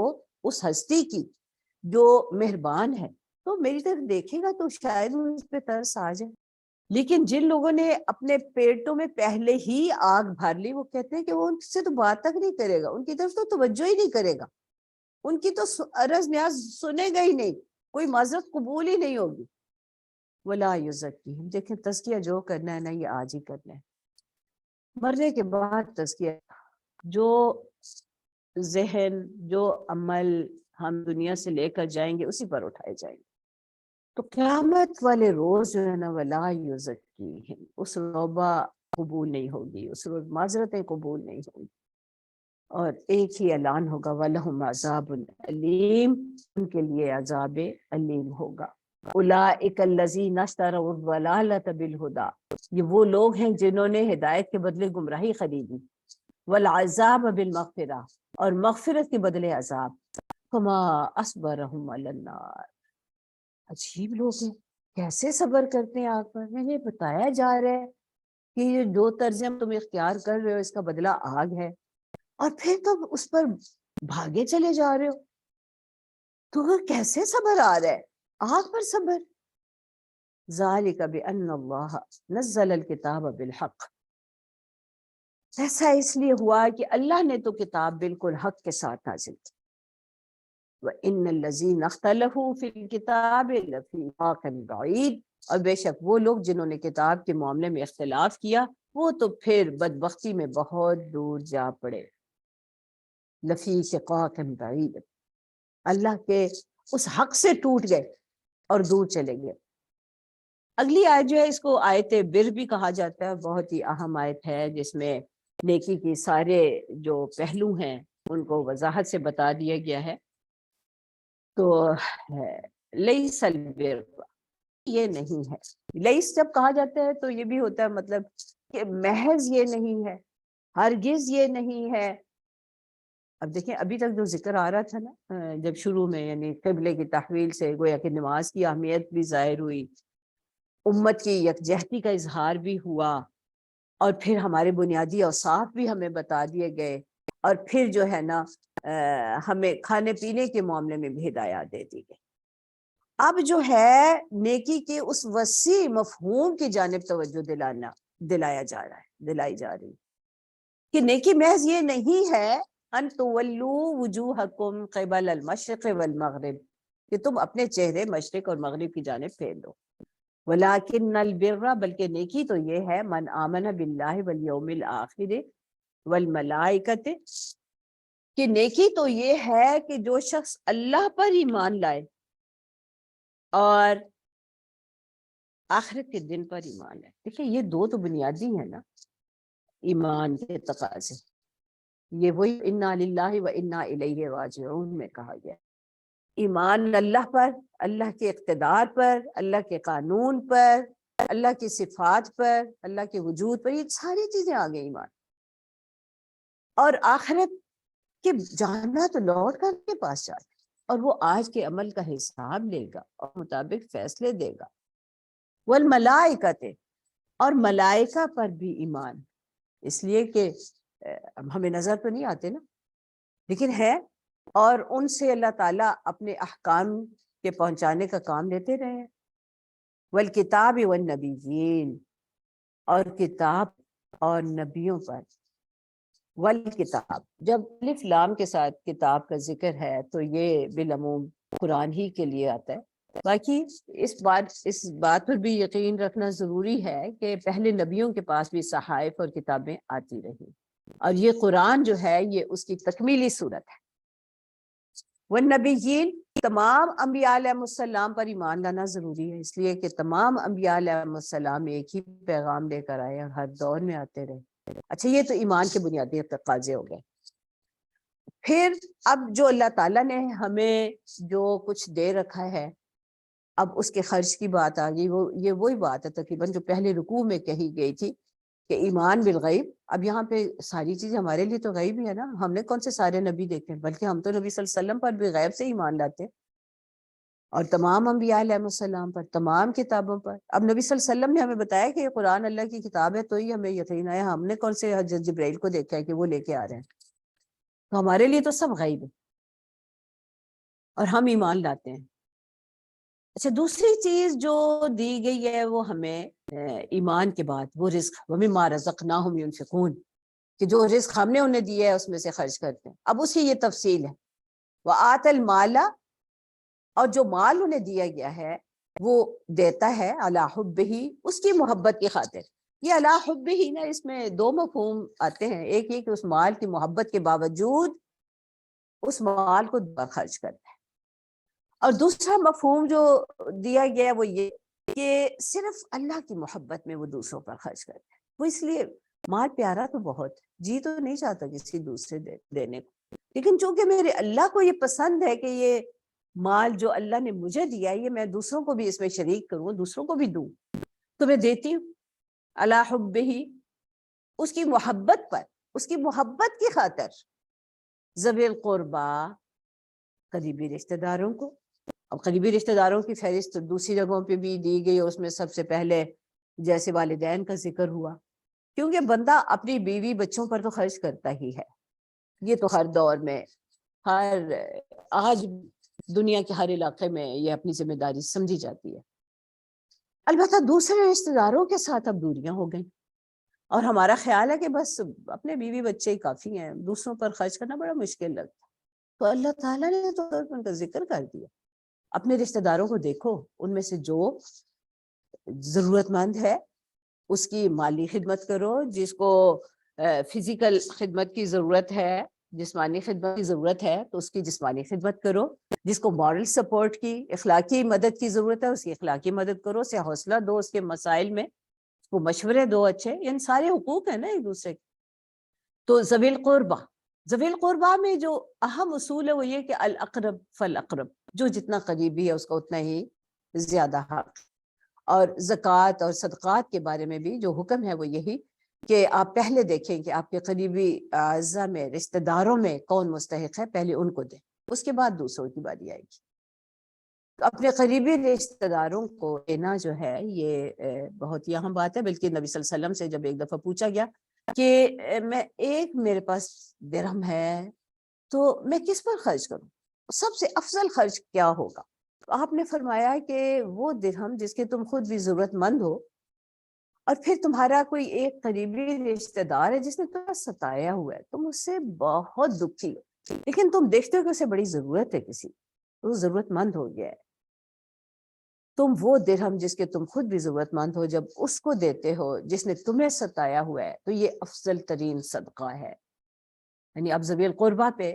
اس ہستی کی جو مہربان ہے، تو میری طرف دیکھے گا تو شاید اس پہ ترس آ جائے، لیکن جن لوگوں نے اپنے پیٹوں میں پہلے ہی آگ بھر لی، وہ کہتے ہیں کہ وہ ان سے تو بات تک نہیں کرے گا، ان کی طرف تو توجہ ہی نہیں کرے گا، ان کی تو عرض نیاز سنے گا ہی نہیں، کوئی معذرت قبول ہی نہیں ہوگی۔ ولا یزکیہم، دیکھیں تزکیہ جو کرنا ہے نا یہ آج ہی کرنا ہے، مرنے کے بعد تزکیہ، جو ذہن، جو عمل ہم دنیا سے لے کر جائیں گے اسی پر اٹھائے جائیں گے۔ تو قیامت والے روز جو ہے نا، ولا یزکیہم، اس توبہ قبول نہیں ہوگی، اس روز معذرتیں قبول نہیں ہوگی، اور ایک ہی اعلان ہوگا، وَلَهُمْ عَذَابٌ أَلِيمٌ، ان کے لیے عذاب علیم ہوگا۔ اولئک الذین اشتروا الضلالۃ بالہدی، یہ وہ لوگ ہیں جنہوں نے ہدایت کے بدلے گمراہی خریدی، والعذاب بالمغفرہ، اور مغفرت کے بدلے عذاب، فما اصبرہم علی النار، عجیب لوگ ہیں، کیسے صبر کرتے ہیں آگ پر۔ انہیں بتایا جا رہا ہے کہ یہ جو طرز تم اختیار کر رہے ہو اس کا بدلہ آگ ہے، اور پھر تم اس پر بھاگے چلے جا رہے ہو، تو کیسے صبر آ رہا ہے آگ پر صبر؟ ذالک بأن اللہ نزل الکتاب بالحق، ایسا اس لیے ہوا کہ اللہ نے تو کتاب بالکل حق کے ساتھ نازل کی، وَإِنَّ الَّذِينَ اخْتَلَفُوا فِي الْكِتَابِ لَفِي شِقَاقٍ بَعِيدٍ، اور بے شک وہ لوگ جنہوں نے کتاب کے معاملے میں اختلاف کیا وہ تو پھر بدبختی میں بہت دور جا پڑے، لفی شقاق بعید، اللہ کے اس حق سے ٹوٹ گئے اور دور چلے گئے۔ اگلی آیت جو ہے اس کو آیت بر بھی کہا جاتا ہے، بہت ہی اہم آیت ہے جس میں نیکی کی سارے جو پہلو ہیں ان کو وضاحت سے بتا دیا گیا ہے۔ تو لیس البر، یہ نہیں ہے، لیس جب کہا جاتا ہے تو یہ بھی ہوتا ہے مطلب کہ محض یہ نہیں ہے، ہرگز یہ نہیں ہے۔ اب دیکھیں ابھی تک جو ذکر آ رہا تھا نا جب شروع میں، یعنی قبلے کی تحویل سے گویا کہ نماز کی اہمیت بھی ظاہر ہوئی، امت کی یکجہتی کا اظہار بھی ہوا، اور پھر ہمارے بنیادی اوصاف بھی ہمیں بتا دیے گئے، اور پھر جو ہے نا ہمیں کھانے پینے کے معاملے میں بھی ہدایات دے دی گئی۔ اب جو ہے نیکی کے اس وسیع مفہوم کی جانب توجہ دلائی جا رہی کہ نیکی محض یہ نہیں ہے ان تولوا وجوہکم قبل المشرق والمغرب، کہ تم اپنے چہرے مشرق اور مغرب کی جانب پھیر دو، ولیکن البر، بلکہ نیکی تو یہ ہے من آمن باللہ والیوم الآخر والملائکۃ، کہ نیکی تو یہ ہے کہ جو شخص اللہ پر ایمان لائے اور آخرت کے دن پر ایمان ہے۔ دیکھیں یہ دو تو بنیادی ہیں نا ایمان کے تقاضے، یہ وہی انا للہ و انا الیہ راجعون میں کہا گیا، ایمان اللہ پر، اللہ کے اقتدار پر، اللہ کے قانون پر، اللہ کی صفات پر، اللہ کے وجود پر، یہ ساری چیزیں آ گئی ایمان، اور آخرت کہ جانا تو لوٹ کر کے پاس جانا، اور وہ آج کے عمل کا حساب لے گا اور مطابق فیصلے دے گا۔ والملائکۃ، اور ملائکہ پر بھی ایمان، اس لیے کہ ہمیں نظر تو نہیں آتے نا لیکن ہے، اور ان سے اللہ تعالیٰ اپنے احکام کے پہنچانے کا کام لیتے رہے ہیں۔ والکتاب والنبیین، اور کتاب اور نبیوں پر، والکتاب جب الف لام کے ساتھ کتاب کا ذکر ہے تو یہ بالعموم قرآن ہی کے لیے آتا ہے۔ باقی اس بات پر بھی یقین رکھنا ضروری ہے کہ پہلے نبیوں کے پاس بھی صحائف اور کتابیں آتی رہی، اور یہ قرآن جو ہے یہ اس کی تکمیلی صورت ہے۔ والنبیین، تمام انبیاء علیہ السلام پر ایمان لانا ضروری ہے، اس لیے کہ تمام انبیاء علیہ السلام ایک ہی پیغام لے کر آئے اور ہر دور میں آتے رہے۔ اچھا یہ تو ایمان کے بنیادی تقاضے ہو گئے۔ پھر اب جو اللہ تعالیٰ نے ہمیں جو کچھ دے رکھا ہے، اب اس کے خرچ کی بات آ گئی، یہ وہی بات ہے تقریباً جو پہلے رکوع میں کہی گئی تھی کہ ایمان بالغیب۔ اب یہاں پہ ساری چیزیں ہمارے لیے تو غیب ہی ہے نا، ہم نے کون سے سارے نبی دیکھے ہیں، بلکہ ہم تو نبی صلی اللہ علیہ وسلم پر بھی غیب سے ایمان لاتے ہیں، اور تمام انبیاء علیہ السلام پر، تمام کتابوں پر۔ اب نبی صلی اللہ علیہ وسلم نے ہمیں بتایا کہ یہ قرآن اللہ کی کتاب ہے تو ہی ہمیں یقین آیا، ہم نے کون سے حضرت جبرائیل کو دیکھا ہے کہ وہ لے کے آ رہے ہیں، تو ہمارے لیے تو سب غیب ہے اور ہم ایمان لاتے ہیں۔ اچھا دوسری چیز جو دی گئی ہے وہ ہمیں ایمان کے بعد وہ رزق، وَمِمَّا رَزَقْنَاهُمْ يُنْفِقُونَ، کہ جو رزق ہم نے انہیں دیا ہے اس میں سے خرچ کرتے ہیں۔ اب اس کی یہ تفصیل ہے، وَآتَ الْمَالَ، اور جو مال انہیں دیا گیا ہے وہ دیتا ہے عَلَىٰ حُبِّهِ، اس کی محبت کی خاطر۔ یہ عَلَىٰ حُبِّهِ نا، اس میں دو مفہوم آتے ہیں، ایک یہ کہ اس مال کی محبت کے باوجود اس مال کو خرچ کرتا ہے، اور دوسرا مفہوم جو دیا گیا ہے وہ یہ کہ صرف اللہ کی محبت میں وہ دوسروں پر خرچ کرتا ہے۔ وہ اس لیے مال پیارا تو بہت، جی تو نہیں چاہتا کسی دوسرے دینے کو، لیکن چونکہ میرے اللہ کو یہ پسند ہے کہ یہ مال جو اللہ نے مجھے دیا ہے یہ میں دوسروں کو بھی اس میں شریک کروں، دوسروں کو بھی دوں، تو میں دیتی ہوں علی حبہ، اس کی محبت پر، اس کی محبت کی خاطر، ذوی القربا، قریبی رشتہ داروں کو۔ اب قریبی رشتہ داروں کی فہرست دوسری جگہوں پہ بھی دی گئی، اس میں سب سے پہلے جیسے والدین کا ذکر ہوا، کیونکہ بندہ اپنی بیوی بچوں پر تو خرچ کرتا ہی ہے، یہ تو ہر دور میں، ہر آج دنیا کے ہر علاقے میں یہ اپنی ذمہ داری سمجھی جاتی ہے۔ البتہ دوسرے رشتہ داروں کے ساتھ اب دوریاں ہو گئیں، اور ہمارا خیال ہے کہ بس اپنے بیوی بچے ہی کافی ہیں، دوسروں پر خرچ کرنا بڑا مشکل لگتا ہے۔ تو اللہ تعالیٰ نے تو ان کا ذکر کر دیا، اپنے رشتہ داروں کو دیکھو، ان میں سے جو ضرورت مند ہے اس کی مالی خدمت کرو، جس کو فزیکل خدمت کی ضرورت ہے، جسمانی خدمت کی ضرورت ہے تو اس کی جسمانی خدمت کرو، جس کو مورل سپورٹ کی، اخلاقی مدد کی ضرورت ہے اس کی اخلاقی مدد کرو، اسے حوصلہ دو اس کے مسائل میں، اس کو مشورے دو اچھے، ان سارے حقوق ہیں نا ایک دوسرے کے۔ تو ذوی القربہ، ذوی القربہ میں جو اہم اصول ہے وہ یہ کہ الاقرب فالاقرب، جو جتنا قریبی ہے اس کا اتنا ہی زیادہ حق۔ اور زکوٰۃ اور صدقات کے بارے میں بھی جو حکم ہے وہ یہی کہ آپ پہلے دیکھیں کہ آپ کے قریبی اعزاء میں، رشتہ داروں میں کون مستحق ہے، پہلے ان کو دیں، اس کے بعد دوسروں کی باری آئے گی۔ تو اپنے قریبی رشتہ داروں کو دینا جو ہے یہ بہت ہی اہم بات ہے، بلکہ نبی صلی اللہ علیہ وسلم سے جب ایک دفعہ پوچھا گیا کہ میں ایک میرے پاس درہم ہے تو میں کس پر خرچ کروں، سب سے افضل خرچ کیا ہوگا؟ تو آپ نے فرمایا کہ وہ درہم جس کے تم خود بھی ضرورت مند ہو، اور پھر تمہارا کوئی ایک قریبی رشتہ دار ہے جس نے تمہیں ستایا ہوا ہے، تم اس سے بہت دکھی ہو، لیکن تم دیکھتے ہو کہ اسے بڑی ضرورت ہے، کسی وہ ضرورت مند ہو گیا ہے، تم وہ درہم جس کے تم خود بھی ضرورت مند ہو جب اس کو دیتے ہو جس نے تمہیں ستایا ہوا ہے، تو یہ افضل ترین صدقہ ہے۔ یعنی اب ذوی القربہ پہ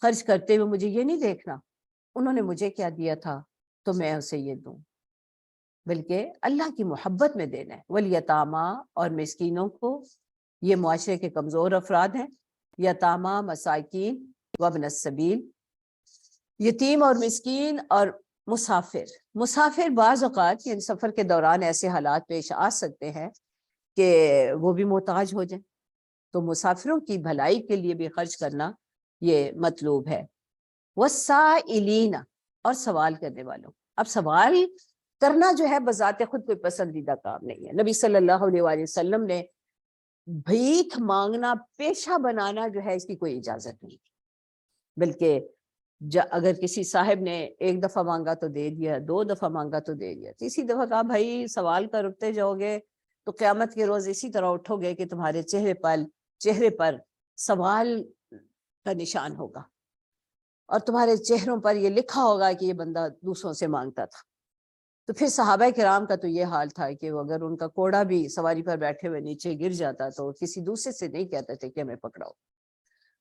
خرچ کرتے ہوئے مجھے یہ نہیں دیکھنا انہوں نے مجھے کیا دیا تھا تو میں اسے یہ دوں، بلکہ اللہ کی محبت میں دینا ہے۔ والیتامیٰ، اور مسکینوں کو، یہ معاشرے کے کمزور افراد ہیں، یتامیٰ، مساکین، وابن السبیل، یتیم اور مسکین اور مسافر۔ مسافر بعض اوقات یعنی سفر کے دوران ایسے حالات پیش آ سکتے ہیں کہ وہ بھی محتاج ہو جائیں، تو مسافروں کی بھلائی کے لیے بھی خرچ کرنا یہ مطلوب ہے۔ والسائلین، اور سوال کرنے والوں۔ اب سوال کرنا جو ہے بذات خود کوئی پسندیدہ کام نہیں ہے، نبی صلی اللہ علیہ وآلہ وسلم نے بھیک مانگنا پیشہ بنانا جو ہے اس کی کوئی اجازت نہیں، بلکہ اگر کسی صاحب نے ایک دفعہ مانگا تو دے دیا، دو دفعہ مانگا تو دے دیا، تیسری دفعہ کہا بھائی سوال کرتے جاؤ گے تو قیامت کے روز اسی طرح اٹھو گے کہ تمہارے چہرے پر سوال کا نشان ہوگا، اور تمہارے چہروں پر یہ لکھا ہوگا کہ یہ بندہ دوسروں سے مانگتا تھا۔ تو پھر صحابہ کرام کا تو یہ حال تھا کہ وہ اگر ان کا کوڑا بھی سواری پر بیٹھے ہوئے نیچے گر جاتا تو کسی دوسرے سے نہیں کہتے تھے کہ ہمیں پکڑاؤ۔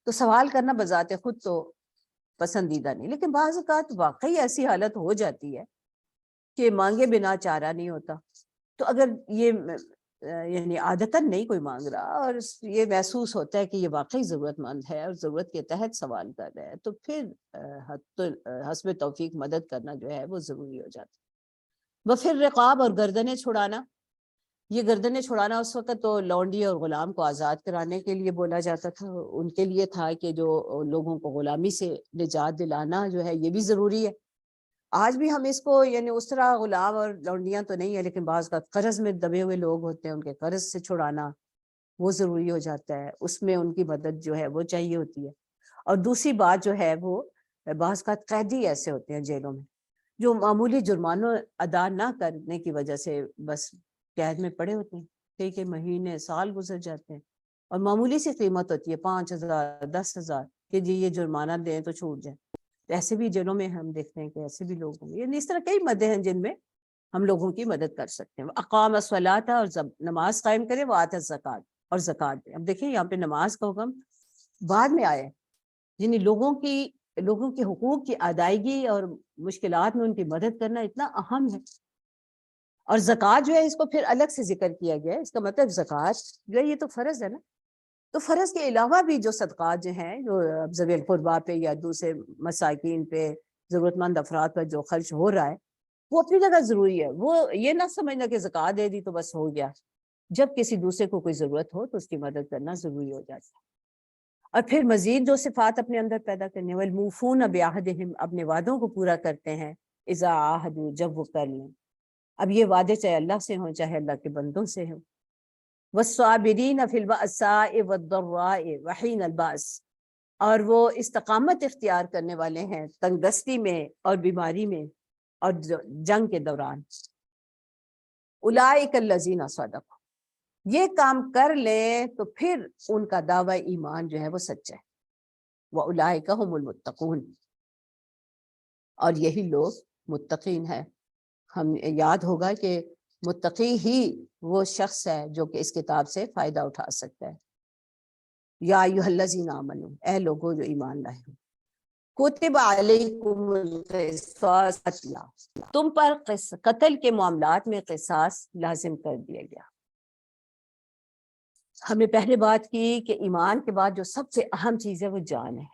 تو سوال کرنا بذات خود تو پسندیدہ نہیں، لیکن بعض اوقات واقعی ایسی حالت ہو جاتی ہے کہ مانگے بنا چارہ نہیں ہوتا، تو اگر یہ یعنی عادتاً نہیں کوئی مانگ رہا اور یہ محسوس ہوتا ہے کہ یہ واقعی ضرورت مند ہے اور ضرورت کے تحت سوال کر رہا ہے، تو پھر حسب توفیق مدد کرنا جو ہے وہ ضروری ہو جاتا ہے۔ وفر رقاب، اور گردنیں چھڑانا۔ یہ گردنیں چھڑانا اس وقت تو لونڈی اور غلام کو آزاد کرانے کے لیے بولا جاتا تھا، ان کے لیے تھا کہ جو لوگوں کو غلامی سے نجات دلانا جو ہے یہ بھی ضروری ہے۔ آج بھی ہم اس کو یعنی اس طرح غلام اور لونڈیاں تو نہیں ہے، لیکن بعض کا قرض میں دبے ہوئے لوگ ہوتے ہیں، ان کے قرض سے چھڑانا وہ ضروری ہو جاتا ہے، اس میں ان کی مدد جو ہے وہ چاہیے ہوتی ہے۔ اور دوسری بات جو ہے وہ بعض کا قیدی ایسے ہوتے ہیں جیلوں میں جو معمولی جرمانوں ادا نہ کرنے کی وجہ سے بس قید میں پڑے ہوتے ہیں، کئی مہینے سال گزر جاتے ہیں، اور معمولی سی قیمت ہوتی ہے 5,000 10,000 کہ جی یہ جرمانہ دیں تو چھوٹ جائیں۔ ایسے بھی جیلوں میں ہم دیکھتے ہیں کہ ایسے بھی لوگ ہوں گے، یعنی اس طرح کئی مدیں ہیں جن میں ہم لوگوں کی مدد کر سکتے ہیں۔ اقام الصلاۃ، اور نماز قائم کرے، وآت الزکوٰۃ، اور زکوٰۃ دیں۔ اب دیکھیں یہاں پہ نماز کا حکم بعد میں آیا ہے، یعنی لوگوں کے حقوق کی ادائیگی اور مشکلات میں ان کی مدد کرنا اتنا اہم ہے۔ اور زکوٰۃ جو ہے اس کو پھر الگ سے ذکر کیا گیا ہے، اس کا مطلب زکوٰۃ جو ہے یہ تو فرض ہے نا، تو فرض کے علاوہ بھی جو صدقات جو ہیں جو ذوی القربہ پہ یا دوسرے مساکین پہ ضرورت مند افراد پر جو خرچ ہو رہا ہے وہ اپنی جگہ ضروری ہے، وہ یہ نہ سمجھنا کہ زکوٰۃ دے دی تو بس ہو گیا، جب کسی دوسرے کو کوئی ضرورت ہو تو اس کی مدد کرنا ضروری ہو جاتا ہے۔ اور پھر مزید جو صفات اپنے اندر پیدا کرنے، والموفون بعہدہم، اپنے وعدوں کو پورا کرتے ہیں، اذا عاہدوا، جب وہ کر لیں۔ اب یہ وعدے چاہے اللہ سے ہوں چاہے اللہ کے بندوں سے ہوں۔ والصابرین فی البأساء والضراء وحین البأس، اور وہ استقامت اختیار کرنے والے ہیں تنگ دستی میں اور بیماری میں اور جنگ کے دوران۔ اولئک الذین صدقوا، یہ کام کر لیں تو پھر ان کا دعوی ایمان جو ہے وہ سچا ہے۔ وَأُولَئِكَ هُمُ الْمُتَّقُونَ، اور یہی لوگ متقین ہیں۔ ہم یاد ہوگا کہ متقی ہی وہ شخص ہے جو کہ اس کتاب سے فائدہ اٹھا سکتا ہے۔ یا ایھا الذین آمنوا، اے لوگوں جو ایمان لائے ہو، کتب علیکم القصاص، تم پر قتل کے معاملات میں قصاص لازم کر دیا گیا۔ ہم نے پہلے بات کی کہ ایمان کے بعد جو سب سے اہم چیز ہے وہ جان ہے،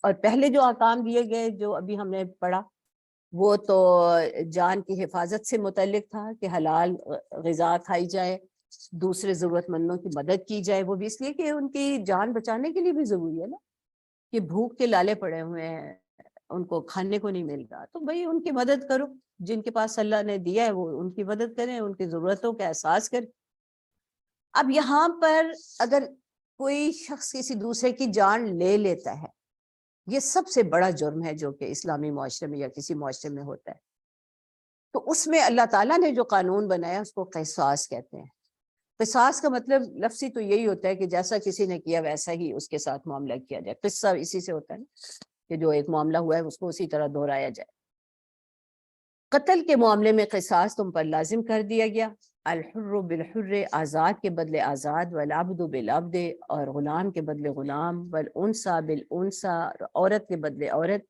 اور پہلے جو احکام دیے گئے جو ابھی ہم نے پڑھا وہ تو جان کی حفاظت سے متعلق تھا کہ حلال غذا کھائی جائے، دوسرے ضرورت مندوں کی مدد کی جائے، وہ بھی اس لیے کہ ان کی جان بچانے کے لیے بھی ضروری ہے نا، کہ بھوک کے لالے پڑے ہوئے ہیں، ان کو کھانے کو نہیں مل رہا، تو بھئی ان کی مدد کرو، جن کے پاس اللہ نے دیا ہے وہ ان کی مدد کریں، ان کی ضرورتوں کا احساس کریں۔ اب یہاں پر اگر کوئی شخص کسی دوسرے کی جان لے لیتا ہے، یہ سب سے بڑا جرم ہے جو کہ اسلامی معاشرے میں یا کسی معاشرے میں ہوتا ہے، تو اس میں اللہ تعالیٰ نے جو قانون بنایا اس کو قصاص کہتے ہیں۔ قصاص کا مطلب لفظی تو یہی ہوتا ہے کہ جیسا کسی نے کیا ویسا ہی اس کے ساتھ معاملہ کیا جائے، قصہ اسی سے ہوتا ہے نا کہ جو ایک معاملہ ہوا ہے اس کو اسی طرح دہرایا جائے۔ قتل کے معاملے میں قصاص تم پر لازم کر دیا گیا، الحر بالحر، آزاد کے بدلے آزاد، والعبد بالعبد، اور غلام کے بدلے غلام، والانثى بالانثى، عورت کے بدلے عورت۔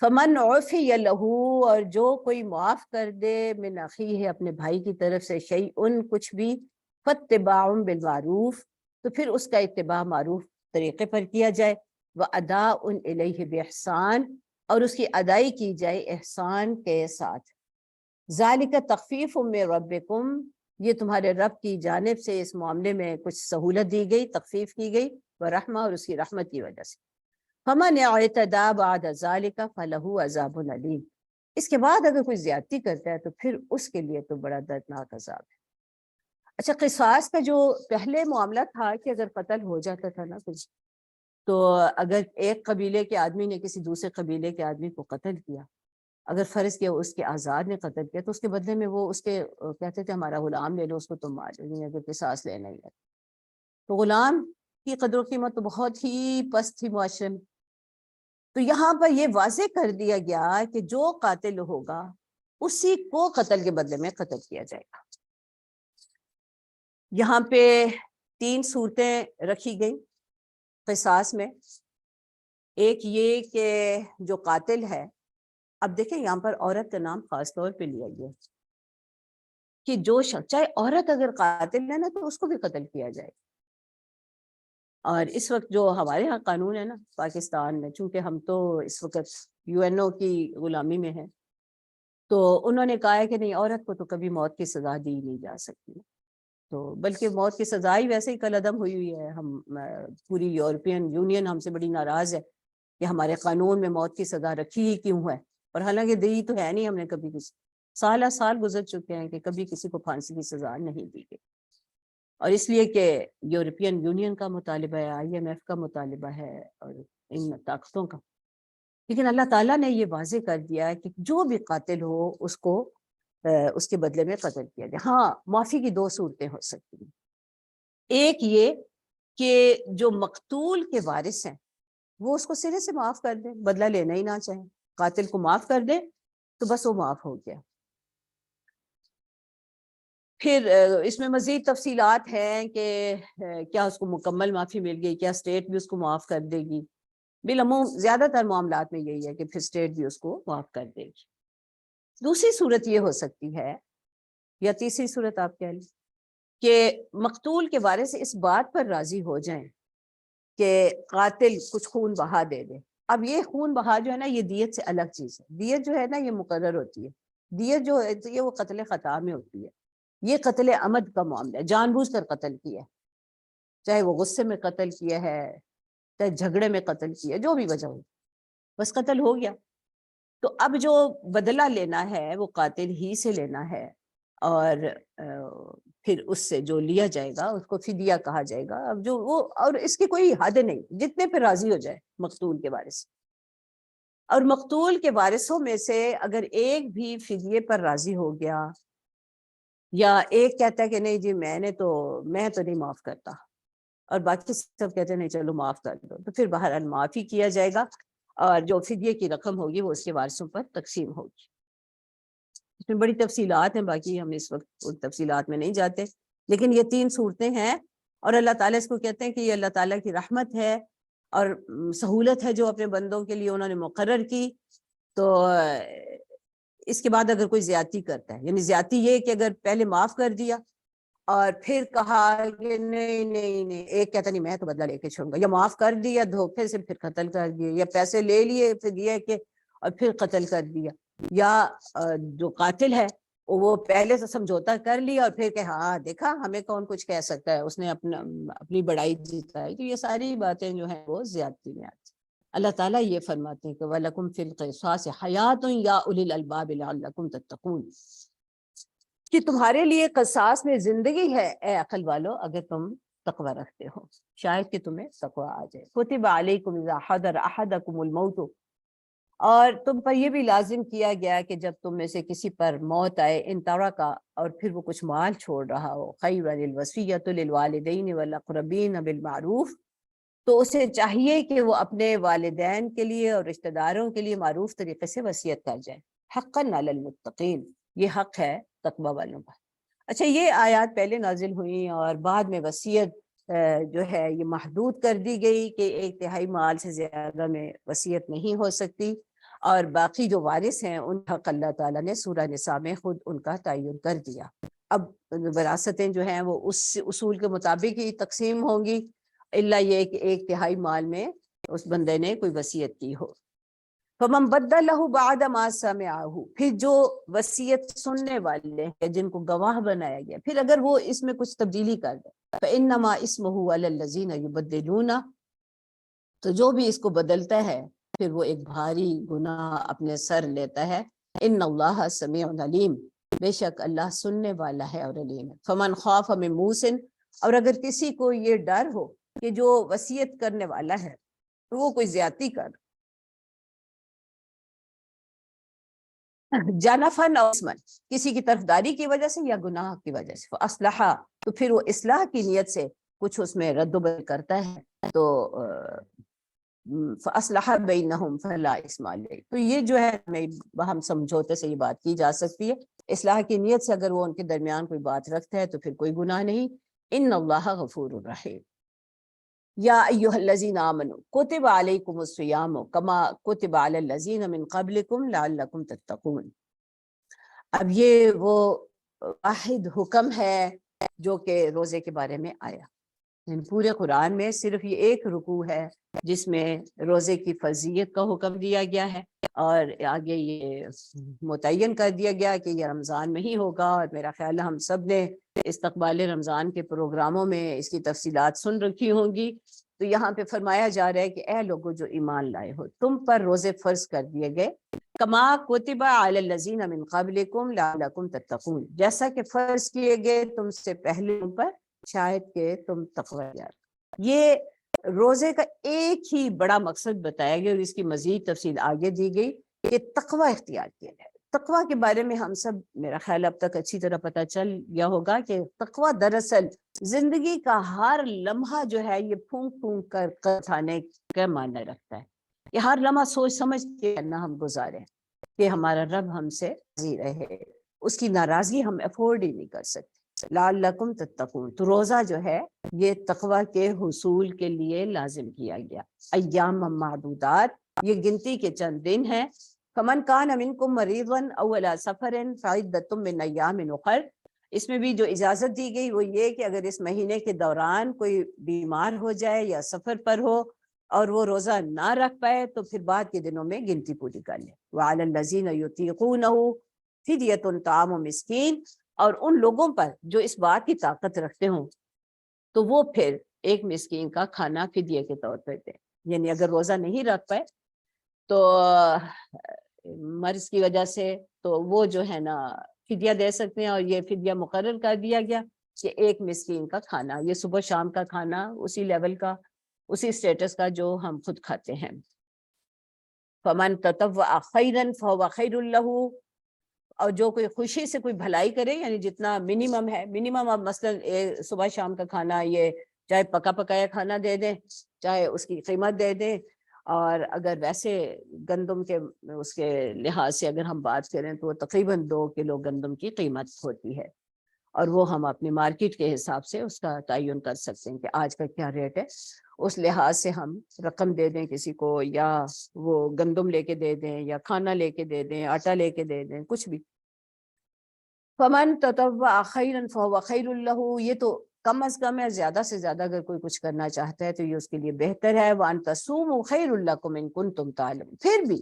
فمن عفی لہ، اور جو کوئی معاف کر دے، من اخیہ، اپنے بھائی کی طرف سے، شیئن، کچھ بھی، فاتباع بالمعروف، تو پھر اس کا اتباع معروف طریقے پر کیا جائے، واداء الیہ باحسان، اور اس کی ادائی کی جائے احسان کے ساتھ۔ ذالک تخفیف من ربکم، یہ تمہارے رب کی جانب سے اس معاملے میں کچھ سہولت دی گئی، تخفیف کی گئی، ورحمہ، اور اس کی رحمت کی وجہ سے۔ فمن اعتدى بعد ذلك فله عذاب علیم، اس کے بعد اگر کوئی زیادتی کرتا ہے تو پھر اس کے لیے تو بڑا دردناک عذاب ہے۔ اچھا، قصاص کا جو پہلے معاملہ تھا کہ اگر قتل ہو جاتا تھا نا کچھ، تو اگر ایک قبیلے کے آدمی نے کسی دوسرے قبیلے کے آدمی کو قتل کیا، اگر فرض کیا اس کے آزاد نے قتل کیا، تو اس کے بدلے میں وہ اس کے کہتے تھے ہمارا غلام لے لو، اس کو تم مار دو، اگر قصاص لینا ہی ہے تو غلام کی قدر و قیمت تو بہت ہی پست تھی معاشرے میں۔ تو یہاں پر یہ واضح کر دیا گیا کہ جو قاتل ہوگا اسی کو قتل کے بدلے میں قتل کیا جائے گا۔ یہاں پہ 3 صورتیں رکھی گئی قصاص میں۔ ایک یہ کہ جو قاتل ہے، اب دیکھیں یہاں پر عورت کا نام خاص طور پہ لیا گیا کہ جو شخص، چاہے عورت اگر قاتل ہے نا تو اس کو بھی قتل کیا جائے۔ اور اس وقت جو ہمارے ہاں قانون ہے نا پاکستان میں، چونکہ ہم تو اس وقت UNO کی غلامی میں ہیں، تو انہوں نے کہا ہے کہ نہیں، عورت کو تو کبھی موت کی سزا دی نہیں جا سکتی، تو بلکہ موت کی سزا ہی ویسے ہی کالعدم ہوئی ہوئی ہے۔ ہم پوری یورپین یونین ہم سے بڑی ناراض ہے کہ ہمارے قانون میں موت کی سزا رکھی ہی کیوں ہے، اور حالانکہ دی تو ہے نہیں، ہم نے کبھی کسی سالہ سال گزر چکے ہیں کہ کبھی کسی کو پھانسی کی سزا نہیں دی گئی، اور اس لیے کہ یورپین یونین کا مطالبہ ہے، IMF کا مطالبہ ہے، اور ان طاقتوں کا۔ لیکن اللہ تعالیٰ نے یہ واضح کر دیا ہے کہ جو بھی قاتل ہو اس کو اس کے بدلے میں قتل کیا جائے۔ ہاں، معافی کی 2 صورتیں ہو سکتی ہیں۔ ایک یہ کہ جو مقتول کے وارث ہیں وہ اس کو سرے سے معاف کر دیں، بدلہ لینا ہی نہ چاہیں، قاتل کو معاف کر دیں تو بس وہ معاف ہو گیا۔ پھر اس میں مزید تفصیلات ہیں کہ کیا اس کو مکمل معافی مل گئی، کیا اسٹیٹ بھی اس کو معاف کر دے گی۔ بالعموم زیادہ تر معاملات میں یہی ہے کہ پھر اسٹیٹ بھی اس کو معاف کر دے گی۔ دوسری صورت یہ ہو سکتی ہے، یا تیسری صورت آپ کہہ لیں، کہ مقتول کے وارث اس بات پر راضی ہو جائیں کہ قاتل کچھ خون بہا دے دے، اب یہ خون بہا جو ہے نا یہ دیت سے الگ چیز ہے. دیت جو ہے نا یہ مقرر ہوتی ہے. دیت جو ہے یہ وہ قتل خطا میں ہوتی ہے. یہ قتل عمد کا معاملہ ہے, جان بوجھ کر قتل کیا ہے, چاہے وہ غصے میں قتل کیا ہے, چاہے جھگڑے میں قتل کیا, جو بھی وجہ ہو, بس قتل ہو گیا. تو اب جو بدلہ لینا ہے وہ قاتل ہی سے لینا ہے, اور پھر اس سے جو لیا جائے گا اس کو فدیہ کہا جائے گا. اب جو وہ, اور اس کی کوئی حد نہیں, جتنے پہ راضی ہو جائے مقتول کے وارث. اور مقتول کے وارثوں میں سے اگر ایک بھی فدیے پر راضی ہو گیا, یا ایک کہتا ہے کہ نہیں جی میں تو نہیں معاف کرتا, اور باقی سب کہتے ہیں نہیں چلو معاف کر دو, تو پھر بہرحال معاف ہی کیا جائے گا, اور جو فدیے کی رقم ہوگی وہ اس کے وارثوں پر تقسیم ہوگی. اس میں بڑی تفصیلات ہیں, باقی ہم اس وقت ان تفصیلات میں نہیں جاتے, لیکن یہ 3 صورتیں ہیں. اور اللہ تعالیٰ اس کو کہتے ہیں کہ یہ اللہ تعالیٰ کی رحمت ہے اور سہولت ہے جو اپنے بندوں کے لیے انہوں نے مقرر کی. تو اس کے بعد اگر کوئی زیادتی کرتا ہے, یعنی زیادتی یہ کہ اگر پہلے معاف کر دیا اور پھر کہا کہ نہیں, ایک کہتا نہیں میں تو بدلہ لے کے چھوڑوں گا, یا معاف کر دیا دھوکے سے پھر قتل کر دیا, یا پیسے لے لیے پھر یہ کہ اور پھر قتل کر دیا, یا جو قاتل ہے وہ پہلے سے سمجھوتا کر لیا اور پھر کہ ہاں دیکھا ہمیں کون کچھ کہہ سکتا ہے, اس نے اپنی بڑائی جیتا ہے. تو یہ ساری باتیں جو ہیں وہ زیادتی میں آتی. اللہ تعالیٰ یہ فرماتے ہیں کہ وَلَكُمْ فِي الْقِصَاصِ حَيَاةٌ يَا أُولِي الْأَلْبَابِ لَعَلَّكُمْ تَتَّقُونَ, کہ تمہارے لیے قصاص میں زندگی ہے اے عقل والو اگر تم تقوی رکھتے ہو, شاید کہ تمہیں تقوی آ جائے. كُتِبَ عَلَيْكُمْ إِذَا حَضَرَ أَحَدَكُمُ الْمَوْتُ, اور تم پر یہ بھی لازم کیا گیا کہ جب تم میں سے کسی پر موت آئے, ان ترک, اور پھر وہ کچھ مال چھوڑ رہا ہو, خیر الوصیۃ للوالدین والاقربین بالمعروف, تو اسے چاہیے کہ وہ اپنے والدین کے لیے اور رشتہ داروں کے لیے معروف طریقے سے وصیت کر جائے. حقا علی المتقین, یہ حق ہے تقوی والوں پر. اچھا, یہ آیات پہلے نازل ہوئیں اور بعد میں وصیت جو ہے یہ محدود کر دی گئی کہ 1/3 مال سے زیادہ میں وصیت نہیں ہو سکتی, اور باقی جو وارث ہیں ان حق اللہ تعالیٰ نے سورہ نساء میں خود ان کا تعین کر دیا. اب وراثتیں جو ہیں وہ اس اصول کے مطابق ہی تقسیم ہوں گی, اللہ یہ کہ 1/3 مال میں اس بندے نے کوئی وصیت کی ہو. فَمَن بَدَّلَهُ بَعْدَ مَا سَمِعَهُ, پھر جو وصیت سننے والے ہیں جن کو گواہ بنایا گیا, پھر اگر وہ اس میں کچھ تبدیلی کر دے, فَإِنَّمَا اسْمُهُ عَلَى الَّذِينَ يُبَدِّلُونَ, تو جو بھی اس کو بدلتا ہے پھر وہ ایک بھاری گناہ اپنے سر لیتا ہے. ان اللہ سمیع علیم, بے شک اللہ سننے والا ہے اور علیم ہے. فمن خاف من موص, اور اگر کسی کو یہ ڈر ہو کہ جو وصیت کرنے والا ہے وہ کوئی زیادتی کر, جانفن اور اسمن, کسی کی طرفداری کی وجہ سے یا گناہ کی وجہ سے, اصلحہ, تو پھر وہ اصلاح کی نیت سے کچھ اس میں رد و بدل کرتا ہے, تو فاصلح بینہم فلا اثم علیہ. تو یہ جو ہے ہم سمجھوتے سے یہ بات کی جا سکتی ہے, اصلاح کی نیت سے اگر وہ ان کے درمیان کوئی بات رکھتا ہے تو پھر کوئی گناہ نہیں. ان اللہ غفور الرحیم. یا ایھا الذین آمنوا کتب علیکم الصیام کما کتب علی الذین من قبلکم لعلکم تتقون. اب یہ وہ واحد حکم ہے جو کہ روزے کے بارے میں آیا. پورے قرآن میں صرف یہ ایک رکوع ہے جس میں روزے کی فرضیت کا حکم دیا گیا ہے, اور آگے یہ متعین کر دیا گیا کہ یہ رمضان میں ہی ہوگا. اور میرا خیال ہے ہم سب نے استقبال رمضان کے پروگراموں میں اس کی تفصیلات سن رکھی ہوں گی. تو یہاں پہ فرمایا جا رہا ہے کہ اے لوگوں جو ایمان لائے ہو, تم پر روزے فرض کر دیے گئے, کما کتب علی الذین من قبلکم لعلکم تتقون, جیسا کہ فرض کیے گئے تم سے پہلے پر شاید کہ تم تقوی یار. یہ روزے کا ایک ہی بڑا مقصد بتایا گیا, اور اس کی مزید تفصیل آگے دی گئی کہ تقوی اختیار کیا جائے. تقوی کے بارے میں ہم سب میرا خیال اب تک اچھی طرح پتہ چل گیا ہوگا کہ تقوی دراصل زندگی کا ہر لمحہ جو ہے یہ پھونک پھونک کر کھانے کا معنی رکھتا ہے. یہ ہر لمحہ سوچ سمجھ کے نہ ہم گزاریں کہ ہمارا رب ہم سے راضی رہے, اس کی ناراضگی ہم افورڈ ہی نہیں کر سکتے. لعلکم تتقون, تو روزہ جو ہے یہ تقوی کے حصول کے لیے لازم کیا گیا. ایام معدودات, یہ گنتی کے چند دن ہیں. فمن کان منکم مریضا او علی سفر فعدۃ من ایام اخر, اس میں بھی جو اجازت دی گئی وہ یہ کہ اگر اس مہینے کے دوران کوئی بیمار ہو جائے یا سفر پر ہو اور وہ روزہ نہ رکھ پائے تو پھر بعد کے دنوں میں گنتی پوری کر لے. وعلی الذین یطیقونہ فدیۃ طعام مسکین، اور ان لوگوں پر جو اس بات کی طاقت رکھتے ہوں تو وہ پھر ایک مسکین کا کھانا فدیے کے طور پر دیں. یعنی اگر روزہ نہیں رکھ پائے تو مرض کی وجہ سے تو وہ جو ہے نا فدیہ دے سکتے ہیں، اور یہ فدیہ مقرر کر دیا گیا کہ ایک مسکین کا کھانا، یہ صبح شام کا کھانا اسی لیول کا، اسی سٹیٹس کا جو ہم خود کھاتے ہیں. فمن تطوع خیرا فهو خیر له، اور جو کوئی خوشی سے کوئی بھلائی کرے، یعنی جتنا منیمم ہے، منیمم اب مثلا صبح شام کا کھانا، یہ چاہے پکا پکایا کھانا دے دیں، چاہے اس کی قیمت دے دیں. اور اگر ویسے گندم کے اس کے لحاظ سے اگر ہم بات کریں تو وہ تقریباً 2 کلو گندم کی قیمت ہوتی ہے، اور وہ ہم اپنی مارکیٹ کے حساب سے اس کا تعین کر سکتے ہیں کہ آج کا کیا ریٹ ہے. اس لحاظ سے ہم رقم دے دیں کسی کو، یا وہ گندم لے کے دے دیں، یا کھانا لے کے دے دیں، آٹا لے کے دے دیں، کچھ بھی. فمن تطوع خیرا فهو خیر له، یہ تو کم از کم ہے. زیادہ سے زیادہ اگر کوئی کچھ کرنا چاہتا ہے تو یہ اس کے لیے بہتر ہے. وان تصوموا خیر لکم ان کنتم تعلمون، پھر بھی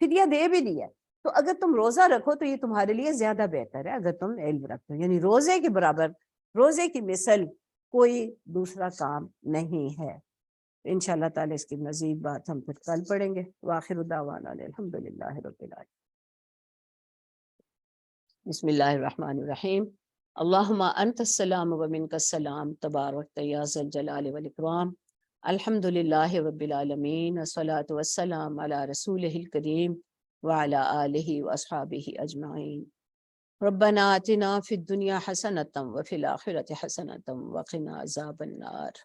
فدیہ دے بھی دیا تو اگر تم روزہ رکھو تو یہ تمہارے لیے زیادہ بہتر ہے اگر تم علم رکھو. یعنی روزے کے برابر، روزے کی مثل کوئی دوسرا کام نہیں ہے. انشاءاللہ تعالی اس کی مزید بات ہم پھر کل پڑھیں گے. وآخر دعوانا الحمدللہ رب العالمین. بسم اللہ الرحمن الرحیم. اللہم انت السلام و منک السلام تبارک یا ذا الجلال والاکرام. الحمدللہ رب العالمین، والصلاة والسلام علی رسولہ الکریم وعلی آلہ واصحابہ اجمعین. ربنا آتنا فی الدنیا حسنۃ وفی الآخرۃ حسنۃ وقنا عذاب النار.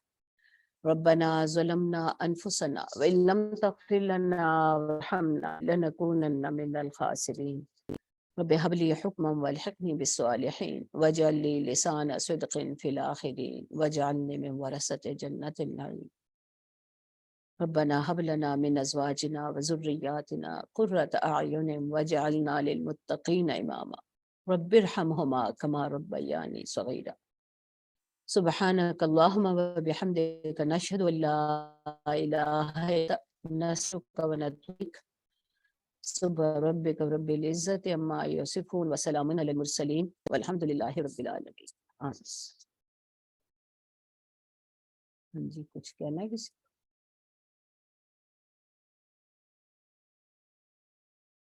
ربنا ظلمنا انفسنا وان لم تغفر لنا وارحمنا لنکونن من الخاسرین. رب هب لي حكما والحقني بالصالحين واجعل لي لسان صدق في الآخرين واجعلني من ورثة جنة النعيم. ربنا هب لنا من أزواجنا وذرياتنا قرة أعين واجعلنا للمتقين إماما. رب ارحمهما كما ربياني صغيرا. سبحانك اللهم وبحمدك نشهد أن لا إله إلا أنت نستغفرك ونتوب إليك. سبحان ربک رب العزت عما یصفون وسلام علی المرسلین والحمد للہ رب العالمین. ہاں جی، کچھ کہنا ہے کسی